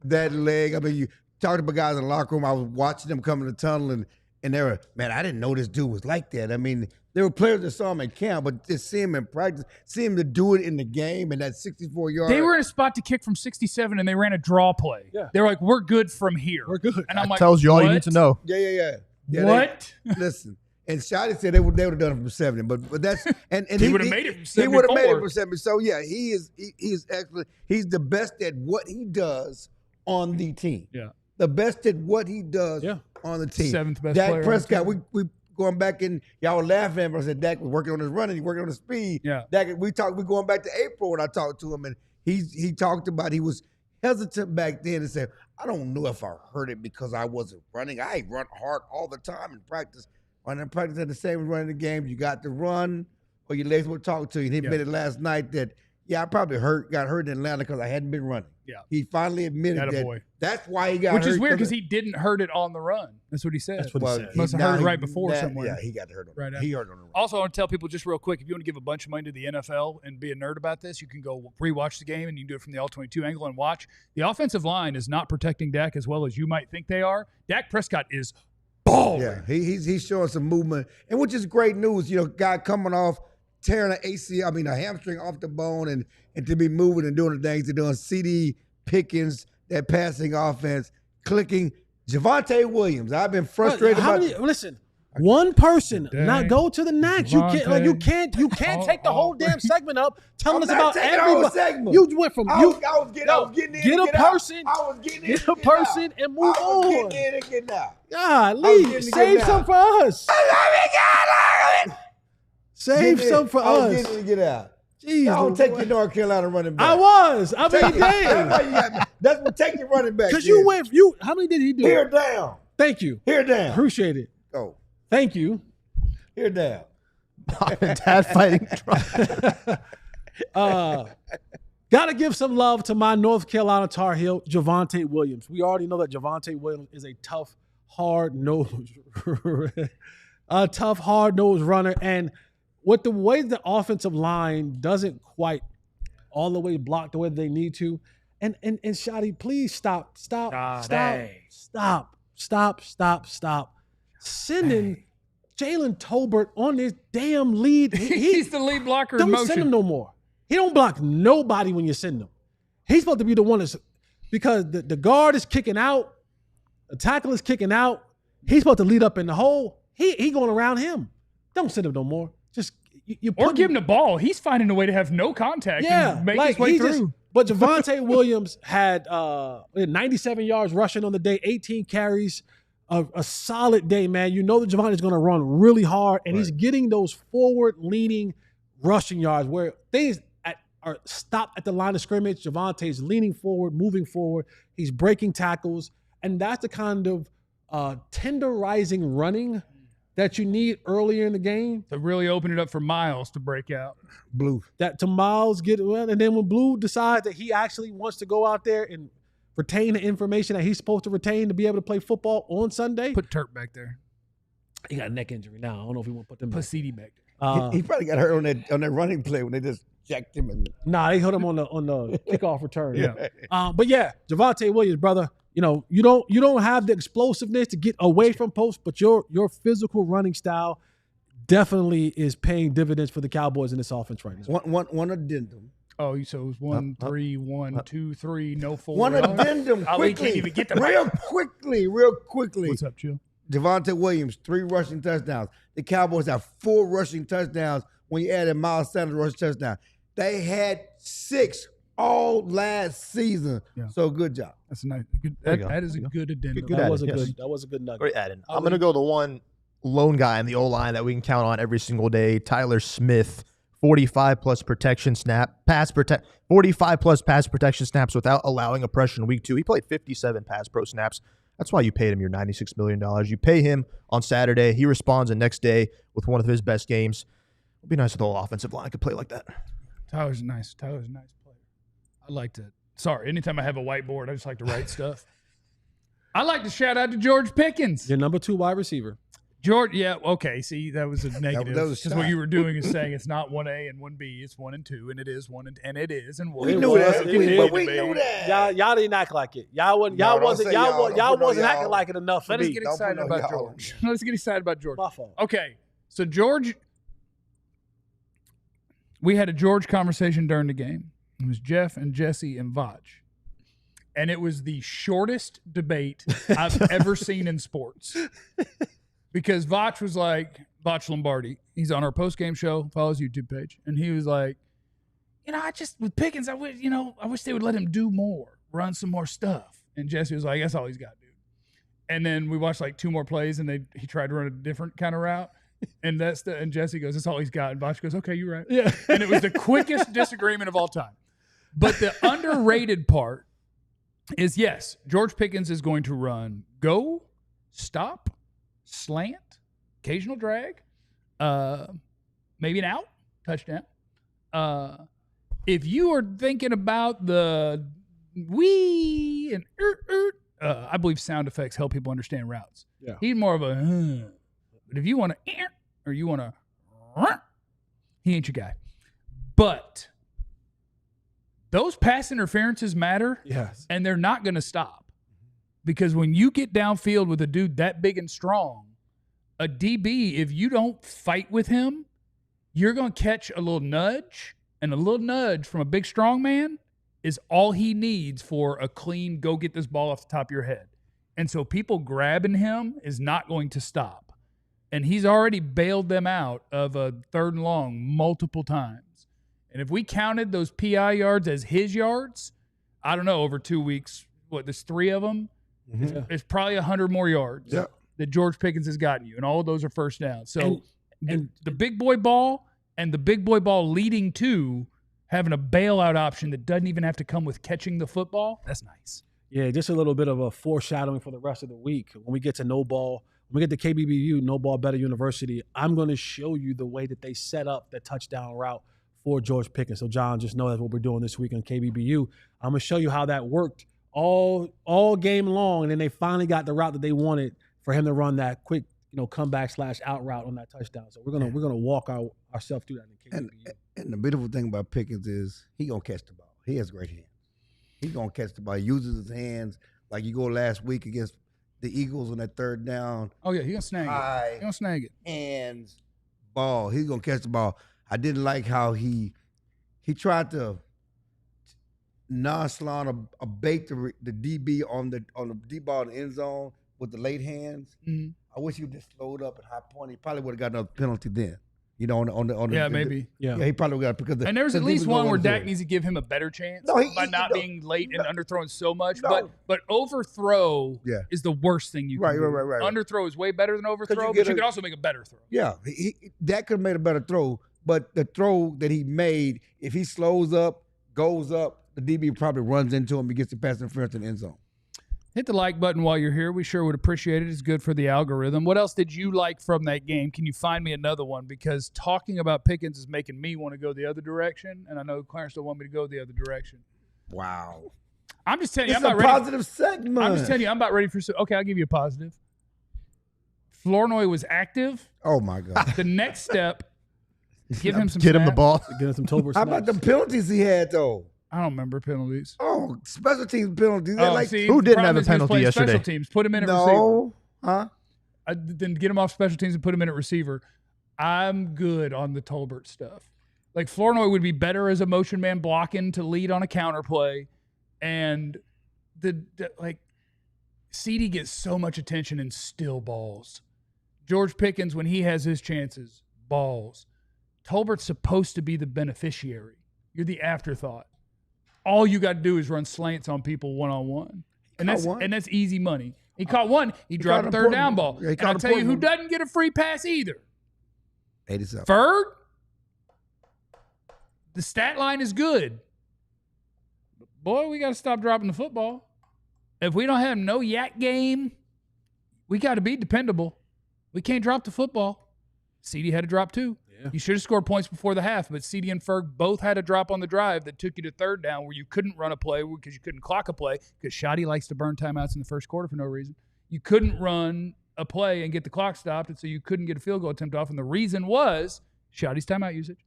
That leg. I mean, you talked about guys in the locker room. I was watching them come in the tunnel, and they were, man, I didn't know this dude was like that. I mean, there were players that saw him in camp, but just see him in practice, see him to do it in the game, and that 64-yard. They were in a spot to kick from 67, and they ran a draw play. Yeah. They were like, we're good from here. We're good. And I'm like, Tells you all you what? need to know. Yeah. What? Listen. And Shotty said they would have done it from 70, but that's and He would've made it from He would have made it 74. from 70. So yeah, he is excellent. He's the best at what he does on the team. Yeah. The best at what he does on the team. Seventh best player on Dak the Prescott, team. we going back in, y'all were laughing at me. I said Dak was working on his running, he's working on his speed. Yeah. Dak, we going back to April when I talked to him, and he talked about he hesitant back then to say, I don't know if I hurt it because I wasn't running. I run hard all the time in practice. When in practice at the same as running the game, you got to run or your legs will talk to you. And he admitted last night that, I probably got hurt in Atlanta because I hadn't been running. Yeah. He finally admitted that that's why he got hurt. Which is weird because he didn't hurt it on the run. That's what he said. That's what he said. Must have heard it right before somewhere. Yeah, he got hurt on Right He hurt on the run. Also, I want to tell people just real quick, if you want to give a bunch of money to the NFL and be a nerd about this, you can go rewatch the game and you can do it from the All-22 angle and watch. The offensive line is not protecting Dak as well as you might think they are. Dak Prescott is balling. Yeah, he's showing some movement, and which is great news. Guy coming off tearing a hamstring off the bone and to be moving and doing the things they're doing. CD, Pickens, that passing offense, clicking. Javonte Williams. I've been frustrated Listen, one person not go to the next. You can't take the whole damn segment up telling us about everybody. You went from I was getting in get and a person, I was getting in get a person and move I was on. getting in and getting out. Golly, save some for us. Save some for I was us. getting in and get out. Jeez, I don't take your North Carolina running back. I was. I mean, damn. That's what take your running back. Because how many did he do? Here down. Thank you. Here down. Appreciate it. Go. Thank you. Here down. Mom and dad fighting Gotta give some love to my North Carolina Tar Heel, Javonte Williams. We already know that Javonte Williams is a tough, hard-nosed runner. And with the way the offensive line doesn't quite all the way block the way they need to, and Shotty, please stop. Sending Jalen Tolbert on this damn lead. He's the lead blocker in don't motion. send him no more. He don't block nobody when you send him. He's supposed to be the one that's because the guard is kicking out, the tackle is kicking out. He's supposed to lead up in the hole. He going around him. Don't send him no more. Just you or give him the ball. He's finding a way to have no contact and make his way through. But Javonte Williams had 97 yards rushing on the day, 18 carries, a solid day, man. You know that Javonte is going to run really hard, and he's getting those forward-leaning rushing yards where things are stopped at the line of scrimmage. Javonte is leaning forward, moving forward. He's breaking tackles, and that's the kind of tenderizing running that you need earlier in the game. To really open it up for Miles to break out. Blue. That to Miles and then when Blue decides that he actually wants to go out there and retain the information that he's supposed to retain to be able to play football on Sunday. Put Turk back there. He got a neck injury now. I don't know if he want to put them Put back. CD back there. He probably got hurt on that running play when they just jacked him. They hit him on the kickoff return. Yeah. But yeah, Javonte Williams, brother. You don't have the explosiveness to get away from post, but your physical running style definitely is paying dividends for the Cowboys in this offense right now. One addendum. Oh, so it was 1, 3, 1, 2, 3, no 4. One addendum Ali quickly. can't even get the real quickly. What's up, Chill? Javonte Williams, 3 rushing touchdowns. The Cowboys have 4 rushing touchdowns when you added Miles Sanders rushing touchdown. They had 6 all last season. Yeah. So good job. That's a nice. That is a good addendum. Good That was a add-in, good. That was a good nugget. Great add-in. I'm going to go the one lone guy in the O-line that we can count on every single day, Tyler Smith. 45-plus protection snap, 45-plus pass protection snaps without allowing a pressure in week 2. He played 57 pass pro snaps. That's why you paid him your $96 million. You pay him on Saturday. He responds the next day with one of his best games. It'd be nice if the whole offensive line could play like that. Tyler's a nice player. I like to. Sorry, anytime I have a whiteboard, I just like to write stuff. I like to shout out to George Pickens. Your number 2 wide receiver. George, yeah, okay. See, that was a negative. That was Because what you were doing is saying it's not 1A and 1B, it's 1 and 2, and it is 1 and it is and 1. We knew that. We knew that. Y'all didn't act like it. Y'all wasn't acting like it enough. Let us get excited Don't put no about y'all. George. Let's get excited about George. My fault. Okay, so George, we had a George conversation during the game. It was Jeff and Jesse and Vach. And it was the shortest debate I've ever seen in sports. Because Vach was like, Vach Lombardi, he's on our postgame show, follow his YouTube page. And he was like, with Pickens, I wish they would let him do more, run some more stuff. And Jesse was like, that's all he's got, dude. And then we watched like 2 more plays and he tried to run a different kind of route. And and Jesse goes, that's all he's got. And Vach goes, okay, you're right. Yeah. And it was the quickest disagreement of all time. But the underrated part is yes, George Pickens is going to run go, stop, slant, occasional drag, maybe an out, touchdown. If you are thinking about the wee and I believe sound effects help people understand routes. Yeah. He's more of a, but if you want to, or you want to, he ain't your guy. But those pass interferences matter, Yes. and they're not going to stop. Because when you get downfield with a dude that big and strong, a DB, if you don't fight with him, you're going to catch a little nudge, and a little nudge from a big strong man is all he needs for a clean go get this ball off the top of your head. And so people grabbing him is not going to stop. And he's already bailed them out of a 3rd and long multiple times. And if we counted those PI yards as his yards, I don't know, over 2 weeks, there's 3 of them? It's probably 100 more yards that George Pickens has gotten you. And all of those are first down. So and the big boy ball and the big boy ball leading to having a bailout option that doesn't even have to come with catching the football, that's nice. Yeah, just a little bit of a foreshadowing for the rest of the week. When we get to no ball, when we get to KBBU, No Ball Better University, I'm going to show you the way that they set up the touchdown route for George Pickens. So, John, just know that's what we're doing this week on KBBU. I'm going to show you how that worked all game long, and then they finally got the route that they wanted for him to run that quick, comeback / out route on that touchdown. So we're gonna walk ourselves through that in KBBU. And the beautiful thing about Pickens is he gonna catch the ball. He has great hands. He's gonna catch the ball. He uses his hands like you go last week against the Eagles on that 3rd down. Oh, yeah, he's going to snag it. He's going to snag it. Hands, ball. He's gonna catch the ball. I didn't like how he tried to nonchalant a bait the DB on the D ball in the end zone with the late hands. Mm-hmm. I wish he would just slowed up at high point. He probably would have got another penalty then. On the Yeah, maybe. Yeah, he probably got because and there's at least one where Dak needs to give him a better chance by not being late and underthrowing so much. No. But overthrow Yeah. is the worst thing you can do. Right. Underthrow is way better than overthrow, you but you could also make a better throw. Yeah, Dak could have made a better throw, but the throw that he made, if he slows up, goes up, the DB probably runs into him. He gets the pass interference in the end zone. Hit the like button while you're here. We sure would appreciate it. It's good for the algorithm. What else did you like from that game? Can you find me another one? Because talking about Pickens is making me want to go the other direction, and I know Clarence don't want me to go the other direction. Wow. I'm just telling you, It's I'm a about ready. positive segment. I'm just telling you, I'm about ready for. Okay, I'll give you a positive. Flournoy was active. Oh my God. The next step, give him some. Get him the snaps. ball. Get him some Tolbert How about snaps. the penalties he had though? I don't remember penalties. Oh, special teams penalties. Oh, Like, see, who the didn't problem have a is he was penalty playing yesterday? Special teams. Put him in at receiver. no, huh? Then get him off special teams and put him in at receiver. I'm good on the Tolbert stuff. Like Flournoy would be better as a motion man blocking to lead on a counter play, and like CD gets so much attention and still balls. George Pickens, when he has his chances, balls. Tolbert's supposed to be the beneficiary. You're the afterthought. All you got to do is run slants on people one-on-one. And that's easy money. He caught one. He dropped a third down ball. Yeah, he And caught I'll a tell you who important doesn't get a free pass either. 87. Ferg. The stat line is good. But boy, we got to stop dropping the football. If we don't have no yak game, we got to be dependable. We can't drop the football. CD had a drop too. Yeah. You should have scored points before the half, but CD and Ferg both had a drop on the drive that took you to 3rd down where you couldn't run a play because you couldn't clock a play because Shoddy likes to burn timeouts in the first quarter for no reason. You couldn't run a play and get the clock stopped, and so you couldn't get a field goal attempt off, and the reason was Shoddy's timeout usage.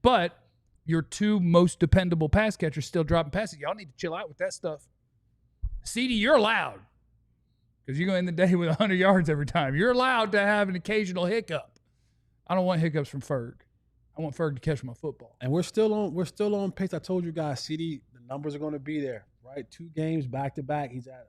But your 2 most dependable pass catchers still dropping passes. Y'all need to chill out with that stuff. CD, you're allowed because you're going to end the day with 100 yards every time. You're allowed to have an occasional hiccup. I don't want hiccups from Ferg. I want Ferg to catch my football. And we're still on pace. I told you guys, CD, the numbers are going to be there, right? 2 games back to back. He's at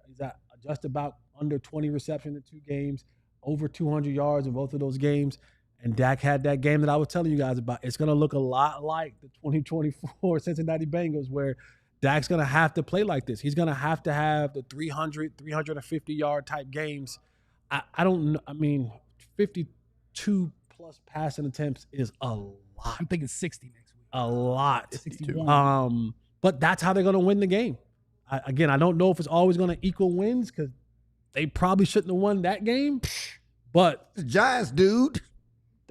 just about under 20 receptions in 2 games, over 200 yards in both of those games. And Dak had that game that I was telling you guys about. It's going to look a lot like the 2024 Cincinnati Bengals, where Dak's going to have to play like this. He's going to have the 300, 350-yard type games. I don't know. I mean, 52 plus passing attempts is a lot. I'm thinking 60 next week. A lot. 61. But that's how they're going to win the game. I don't know if it's always going to equal wins because they probably shouldn't have won that game. But The Giants, dude.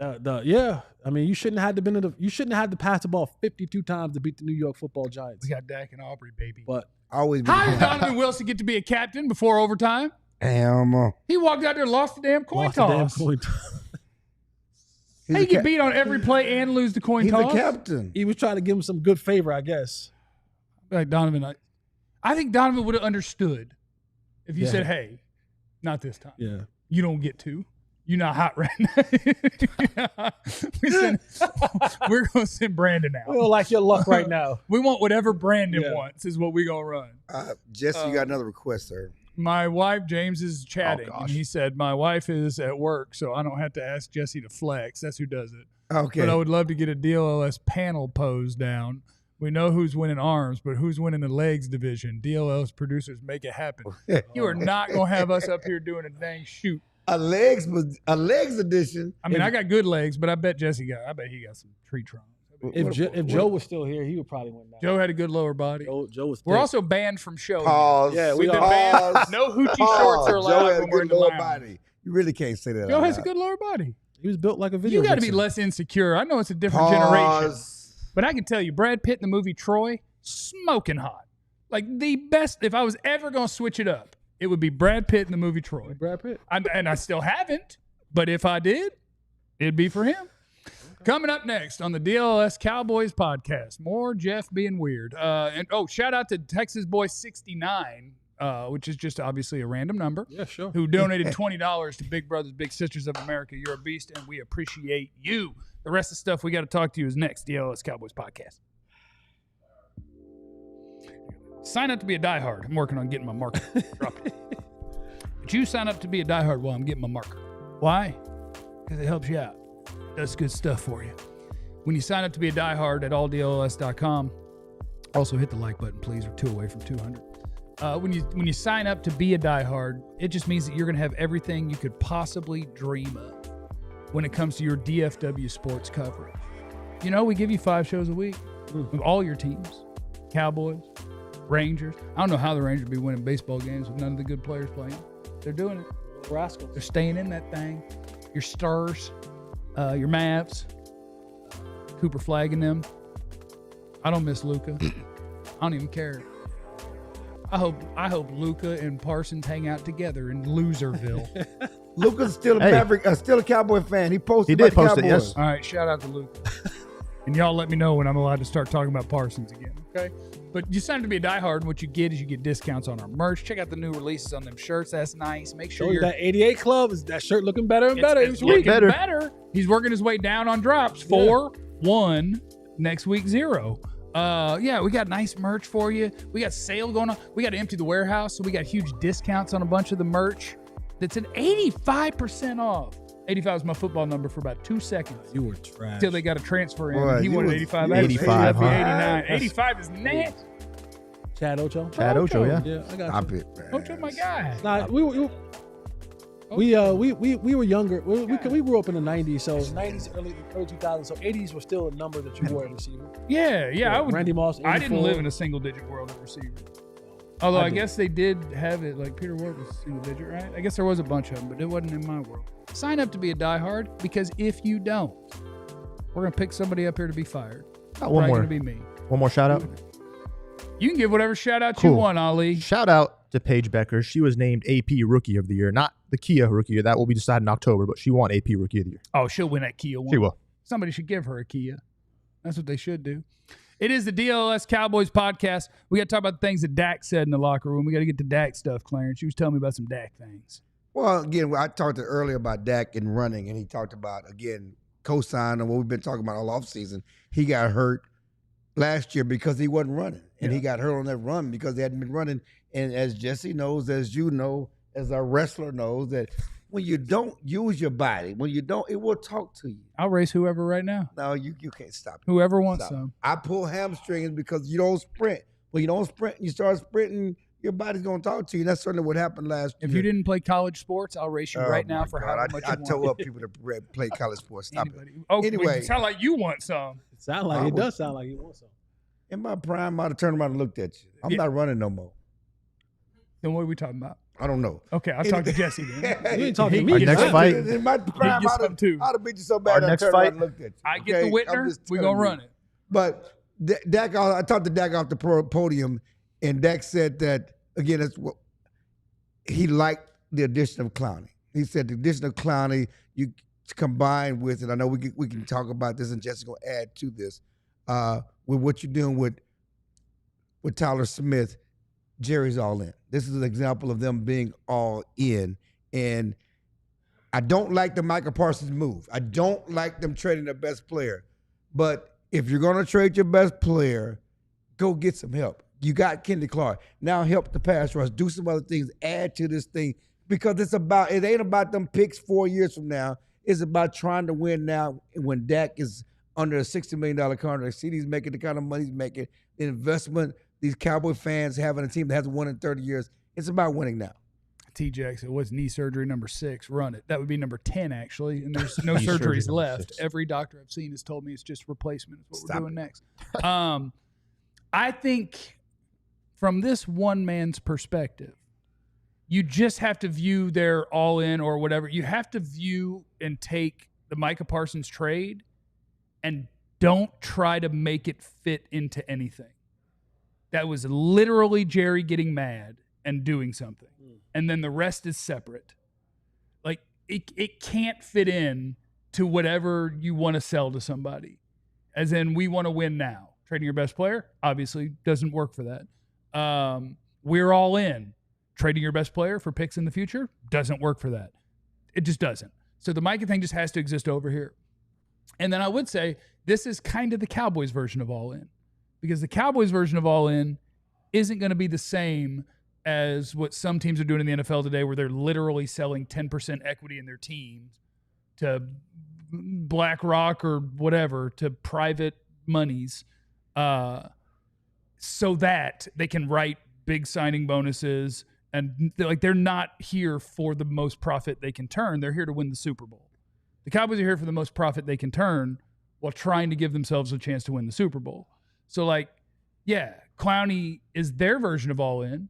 I mean, you shouldn't have had to pass the ball 52 times to beat the New York Football Giants. We got Dak and Aubrey, baby. But Always be How did Donovan Wilson get to be a captain before overtime? damn. He walked out there and lost the damn coin lost the damn toss. coin. He's How a you get cap- beat on every play and lose the coin He's toss? the captain. He was trying to give him some good favor, I guess. Like Donovan, I think Donovan would have understood if you Yeah. said, "Hey, not this time. Yeah. You don't get to. You're not hot right now." We're going to send Brandon out. We don't like your luck right now. We want whatever Brandon Yeah. wants is what we're going to run. Jesse, you got another request, sir. My wife, James, is chatting. Oh, and gosh. he said, my wife is at work, so I don't have to ask Jesse to flex. That's who does it. Okay. But I would love to get a DLLS panel pose down. We know who's winning arms, but who's winning the legs division? DLLS producers, make it happen. You are not going to have us up here doing a dang shoot. a legs edition. I mean, I got good legs, but I bet he got some tree trunks. If Joe was still here, he would probably win that. Joe had a good lower body. Joe was We're thick. also banned from shows. Pause. Yeah, We've been are. banned. Pause. No hoochie Pause. shorts are Joe allowed has a when we're in good the lower lounge. body. You really can't say that. Joe out has a loud. good lower body. He was built like a video. You got to be vixen. less insecure. I know it's a different generation. Pause. But I can tell you, Brad Pitt in the movie Troy, smoking hot. Like the best. If I was ever going to switch it up, it would be Brad Pitt in the movie Troy. Brad Pitt. And I still haven't. But if I did, it'd be for him. Coming up next on the DLLS Cowboys podcast, more Jeff being weird. Shout out to Texas Boy 69, which is just obviously a random number. Yeah, sure. Who donated $20 to Big Brothers Big Sisters of America. You're a beast, and we appreciate you. The rest of the stuff we got to talk to you is next. DLLS Cowboys podcast. Sign up to be a diehard. I'm working on getting my marker. Drop it. But you sign up to be a diehard while I'm getting my marker. Why? Because it helps you out. It does good stuff for you. When you sign up to be a diehard at alldlls.com, also hit the like button, please. We're 2 away from 200. When you sign up to be a diehard, it just means that you're going to have everything you could possibly dream of when it comes to your DFW sports coverage. You know, we give you 5 shows a week with all your teams. Cowboys, Rangers. I don't know how the Rangers would be winning baseball games with none of the good players playing. They're doing it. Rascals. They're staying in that thing. Your Stars, your Mavs, Cooper flagging them. I don't miss Luka. I don't even care. I hope Luka and Parsons hang out together in Loserville. Luka's still a Maverick, still a Cowboy fan. He posted. He did about post the it, Cowboys. yes. All right, shout out to Luka. And y'all let me know when I'm allowed to start talking about Parsons again, okay? But you sign up to be a diehard, and what you get is you get discounts on our merch. Check out the new releases on them shirts. That's nice. Make sure Show you you're that 88 club. Is that shirt looking better and better it's each week? looking better. He's working his way down on drops. 4, 1, next week 0. We got nice merch for you. We got sale going on. We got to empty the warehouse, so we got huge discounts on a bunch of the merch. That's an 85% off. 85 is my football number for about 2 seconds. You were trash. Until they got a transfer in. Boy, He you wanted was- 85. you I was had to 85, be huh? 89. 85 is nasty. Chad Ocho. Chad Ocho, yeah. Yeah, I got Stop you. it, man. Ocho, my guy. Nah, we were younger. We grew up in the 90s, so 90s, early 2000s. So 80s were still a number that you were a receiver. Yeah. I would. Randy Moss. I didn't 84. live in a single-digit world of receiver. Although I did. guess they did have it, like Peter Ward was single-digit, right? I guess there was a bunch of them, but it wasn't in my world. Sign up to be a diehard, because if you don't, we're going to pick somebody up here to be fired. Got one Probably more. going to be me. One more shout out. You can give whatever shout-out you Cool. want, Ali. Shout out to Paige Becker. She was named AP Rookie of the Year, not the Kia Rookie of the Year. That will be decided in October, but she won AP Rookie of the Year. Oh, she'll win that Kia one. She will. Somebody should give her a Kia. That's what they should do. It is the DLLS Cowboys podcast. We got to talk about the things that Dak said in the locker room. We got to get to Dak stuff, Clarence. You was telling me about some Dak things. Well, again, I talked earlier about Dak and running, and he talked about, again, cosign and what we've been talking about all offseason. He got hurt last year because he wasn't running, and he got hurt on that run because he hadn't been running. And as Jesse knows, as you know, as a wrestler knows, that when you don't use your body, when you don't, it will talk to you. I'll race whoever right now. No, you can't stop it. Whoever wants Stop. some. I pull hamstrings because you don't sprint. When you don't sprint and you start sprinting, your body's going to talk to you. That's certainly what happened last year. If you didn't play college sports, I'll race you right now for however much I you tell want. up people to play college sports. Stop Anybody. it. Oh, Anyway. it sound like you want some. It does sound like he wants some. In my prime, I'd have turned around and looked at you. I'm not running no more. Then what are we talking about? I don't know. Okay, I'll talk to Jesse then. You ain't talking to Our me. next Jesse. fight- In my prime, gets I'd some too. have beat you so bad. Our I next turned around fight- and looked at you. I get the okay? I'm Whitner. just We're telling going to you. run it. But Dak, I talked to Dak off the podium, and Dak said that, again, it's what he liked the addition of Clowney. He said the addition of Clowney, you combined with, and I know we can talk about this, and Jesse's going to add to this, with what you're doing with Tyler Smith, Jerry's all in. This is an example of them being all in. And I don't like the Micah Parsons move. I don't like them trading their best player. But if you're going to trade your best player, go get some help. You got Kenny Clark. Now help the pass rush. Do some other things. Add to this thing. Because it ain't about them picks 4 years from now. It's about trying to win now when Dak is under a $60 million contract. CD's making the kind of money he's making. The investment, these Cowboy fans having a team that hasn't won in 30 years. It's about winning now. T-Jack said, what's knee surgery number 6? Run it. That would be number 10, actually. And there's no Knee surgery surgeries number left. 6. Every doctor I've seen has told me it's just replacement. Is what Stop we're doing it. next. I think from this one man's perspective, you just have to view their all-in or whatever. You have to view and take the Micah Parsons trade and don't try to make it fit into anything. That was literally Jerry getting mad and doing something. And then the rest is separate. Like, it can't fit in to whatever you want to sell to somebody. As in, we want to win now. Trading your best player, obviously, doesn't work for that. We're all in. Trading your best player for picks in the future doesn't work for that. It just doesn't. So the Micah thing just has to exist over here. And then I would say this is kind of the Cowboys version of all in, because the Cowboys version of all in isn't going to be the same as what some teams are doing in the NFL today, where they're literally selling 10% equity in their teams to BlackRock or whatever, to private monies, so that they can write big signing bonuses. And they're not here for the most profit they can turn. They're here to win the Super Bowl. The Cowboys are here for the most profit they can turn while trying to give themselves a chance to win the Super Bowl. So, yeah, Clowney is their version of all in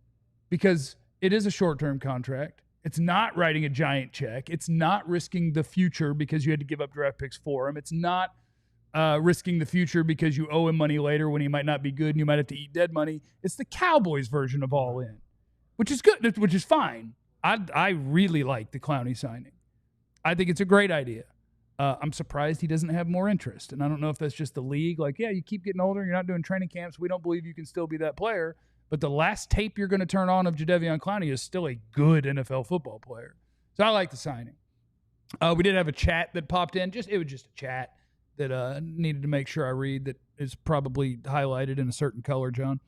because it is a short-term contract. It's not writing a giant check. It's not risking the future because you had to give up draft picks for him. It's not risking the future because you owe him money later when he might not be good and you might have to eat dead money. It's the Cowboys version of all in, which is good, which is fine. I really like the Clowney signing. I think it's a great idea. I'm surprised he doesn't have more interest. And I don't know if that's just the league. Like, yeah, you keep getting older. You're not doing training camps. We don't believe you can still be that player. But the last tape you're going to turn on of Jadeveon Clowney is still a good NFL football player. So I like the signing. We did have a chat that popped in. It was just a chat that needed to make sure I read, that is probably highlighted in a certain color, John.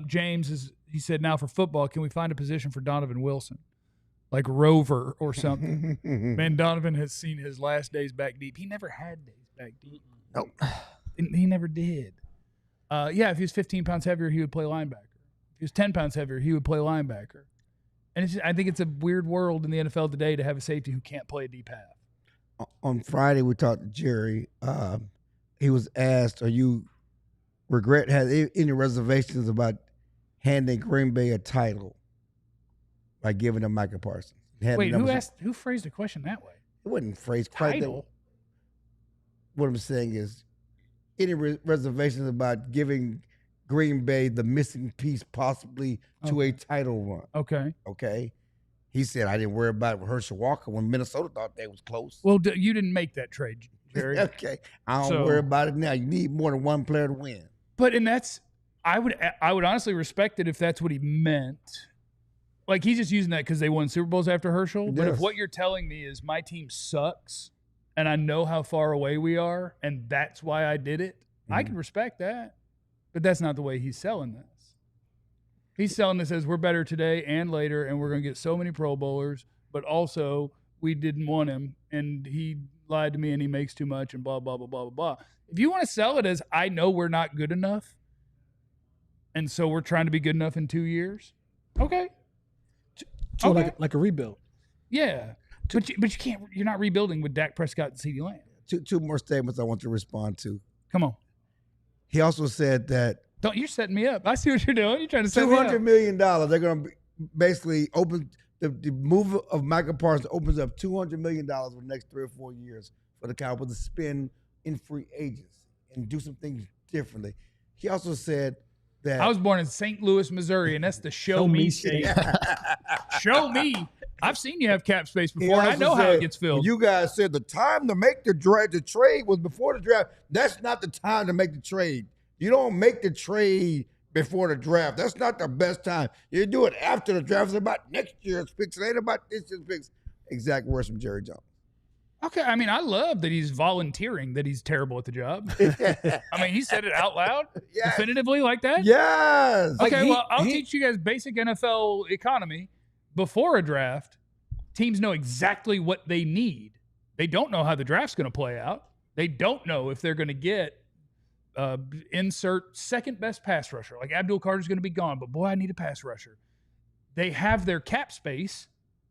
James, he said, now for football, can we find a position for Donovan Wilson? Like Rover or something. Man, Donovan has seen his last days back deep. He never had days back deep. Nope. He never did. Yeah, if he was 15 pounds heavier, he would play linebacker. If he was 10 pounds heavier, he would play linebacker. And I think it's a weird world in the NFL today to have a safety who can't play a deep half. On Friday, we talked to Jerry. He was asked, "Are you have any reservations about handing Green Bay a title by giving them Micah Parsons?" Wait, who phrased the question that way? It wasn't phrased quite that way. Title? What I'm saying is, any reservations about giving Green Bay the missing piece possibly to a title run? Okay. Okay. He said, I didn't worry about it with Herschel Walker when Minnesota thought they was close. Well, you didn't make that trade, Jerry. Okay. I don't worry about it now. You need more than one player to win. But I would honestly respect it if that's what he meant. Like, he's just using that because they won Super Bowls after Herschel. But if what you're telling me is my team sucks and I know how far away we are and that's why I did it, I can respect that. But that's not the way he's selling this. He's selling this as we're better today and later, and we're going to get so many Pro Bowlers, but also we didn't want him, and he lied to me, and he makes too much, and blah, blah, blah, blah, blah, blah. If you want to sell it as I know we're not good enough, and so we're trying to be good enough in 2 years, okay. So like a rebuild. Yeah, but you can't. You're not rebuilding with Dak Prescott and CeeDee Lamb. Two more statements I want to respond to. Come on. He also said that you're setting me up. I see what you're doing. You're trying to set me up. $200 million. They're going to basically opens the move of Michael Parsons opens up $200 million for the next 3 or 4 years for the Cowboys to spend in free agents and do some things differently. He also said that I was born in St. Louis, Missouri, and that's the show me state. Show me. I've seen you have cap space before, and I know how it gets filled. You guys said the time to make the trade was before the draft. That's not the time to make the trade. You don't make the trade before the draft. That's not the best time. You do it after the draft. It's about next year's picks. It ain't about this year's picks. Exact words from Jerry Jones. Okay, I mean, I love that he's volunteering that he's terrible at the job. I mean, he said it out loud, definitively like that? Yes. Okay, well, I'll teach you guys basic NFL economy. Before a draft, teams know exactly what they need. They don't know how the draft's going to play out. They don't know if they're going to get insert second best pass rusher. Like Abdul Carter's going to be gone, but boy, I need a pass rusher. They have their cap space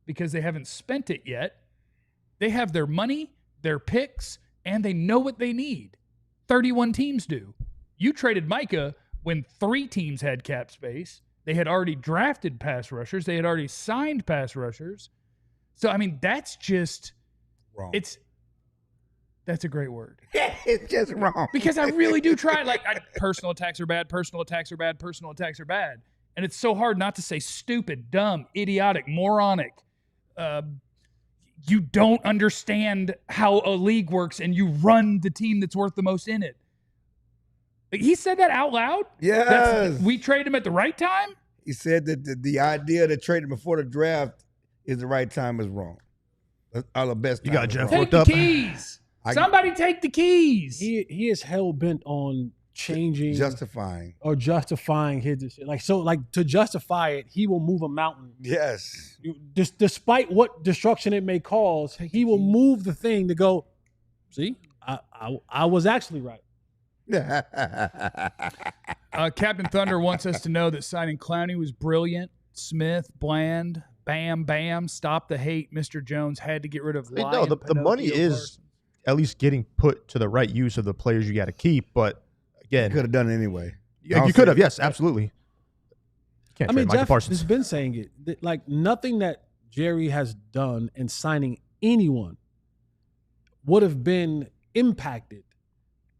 because they haven't spent it yet. They have their money, their picks, and they know what they need. 31 teams do. You traded Micah when 3 teams had cap space. They had already drafted pass rushers. They had already signed pass rushers. So, I mean, that's just wrong. That's a great word. It's just wrong. Because I really do try. Like, personal attacks are bad, personal attacks are bad, personal attacks are bad. And it's so hard not to say stupid, dumb, idiotic, moronic. You don't understand how a league works, and you run the team that's worth the most in it. Like, he said that out loud? Yes. We trade him at the right time? He said that the idea to trade him before the draft is the right time is wrong. That's the best time. You got Jeff Take worked the up. keys. Somebody take the keys. He is hell bent on changing, justifying his decision. Like to justify it, he will move a mountain. Yes. Despite what destruction it may cause, he will move the thing to go. See, I was actually right. Captain Thunder wants us to know that signing Clowney was brilliant. Smith, Bland, bam, stop the hate. Mr. Jones had to get rid of Lion. No, the money is Parsons. at least getting put to the right use of the players you got to keep. But again, could have done it anyway. You could have, yes, absolutely. You can't I mean, trade Michael Jeff Parsons. has been saying it. Like, nothing that Jerry has done in signing anyone would have been impacted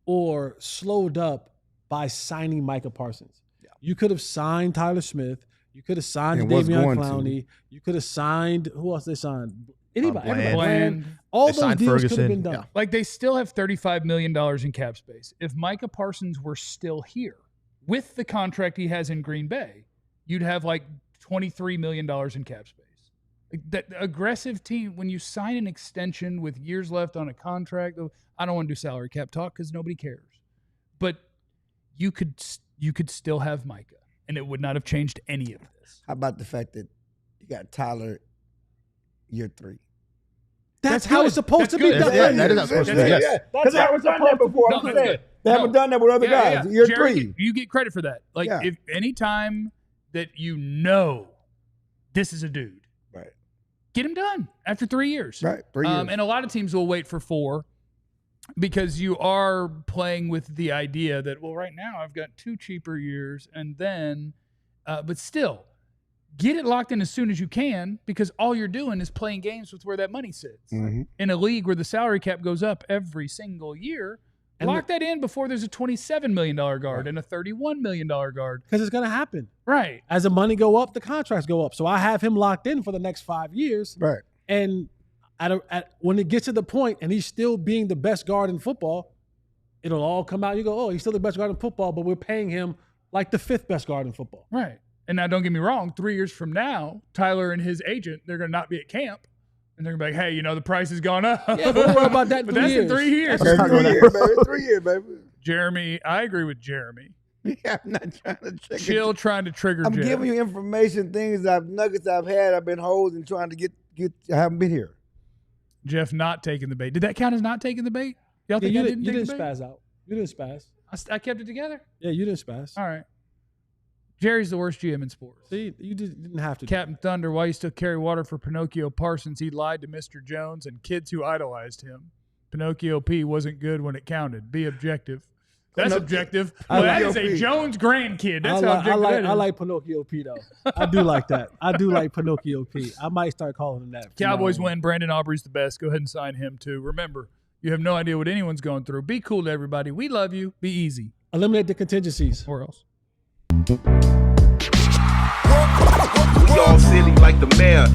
or slowed up by signing Micah Parsons. Yeah. You could have signed Tyler Smith. You could have signed Jadeveon Clowney. You could have signed, who else they signed? Anybody. Bland. All They those signed deals could Ferguson. have been done. Yeah. Like, they still have $35 million in cap space. If Micah Parsons were still here with the contract he has in Green Bay, you'd have like $23 million in cap space. Like, that aggressive team, when you sign an extension with years left on a contract, I don't want to do salary cap talk because nobody cares. But you could still have Micah, and it would not have changed any of this. How about the fact that you got Tyler year 3? That's how it's supposed to be done. That is how it's supposed to be. Yes. Because they haven't done that before. No, that's good. They haven't done that with other guys. Year Jerry, 3. You get credit for that. Like, if any time that you know this is a dude, Right. get him done after 3 years. Right. 3 years. And a lot of teams will wait for 4 because you are playing with the idea that, well, right now I've got 2 cheaper years, and then, but still, get it locked in as soon as you can, because all you're doing is playing games with where that money sits. Mm-hmm. In a league where the salary cap goes up every single year, lock that in before there's a $27 million guard and a $31 million guard. Because it's going to happen. Right. As the money go up, the contracts go up. So I have him locked in for the next 5 years. Right. And when it gets to the point and he's still being the best guard in football, it'll all come out. You go, oh, he's still the best guard in football, but we're paying him like the 5th best guard in football. Right. And now, don't get me wrong, 3 years from now, Tyler and his agent, they're going to not be at camp. And they're going to be like, hey, the price has gone up. Yeah, but what about that in but 3 that's years? in 3 years. That's 3 years, baby. 3 years, baby. Jeremy, I agree with Jeremy. Yeah, I'm not trying to trigger. Chill trying to trigger I'm Jeremy. giving you information, things nuggets I've had. I've been holding and trying to get. I haven't been here. Jeff not taking the bait. Did that count as not taking the bait? Y'all think I didn't you take didn't the bait? spaz out. You didn't spaz. I kept it together? Yeah, you didn't spaz. All right. Jerry's the worst GM in sports. See, you didn't have to. Captain Thunder, why you still carry water for Pinocchio Parsons? He lied to Mr. Jones and kids who idolized him. Pinocchio P wasn't good when it counted. Be objective. That's No, objective. I Well, that like- is a Jones grandkid. That's I how like, objective that is. I like Pinocchio P though. I do like that. I do like Pinocchio P. I might start calling him that. from Cowboys now on. win. Brandon Aubrey's the best. Go ahead and sign him too. Remember, you have no idea what anyone's going through. Be cool to everybody. We love you. Be easy. Eliminate the contingencies. Or else. We all silly like the mayor.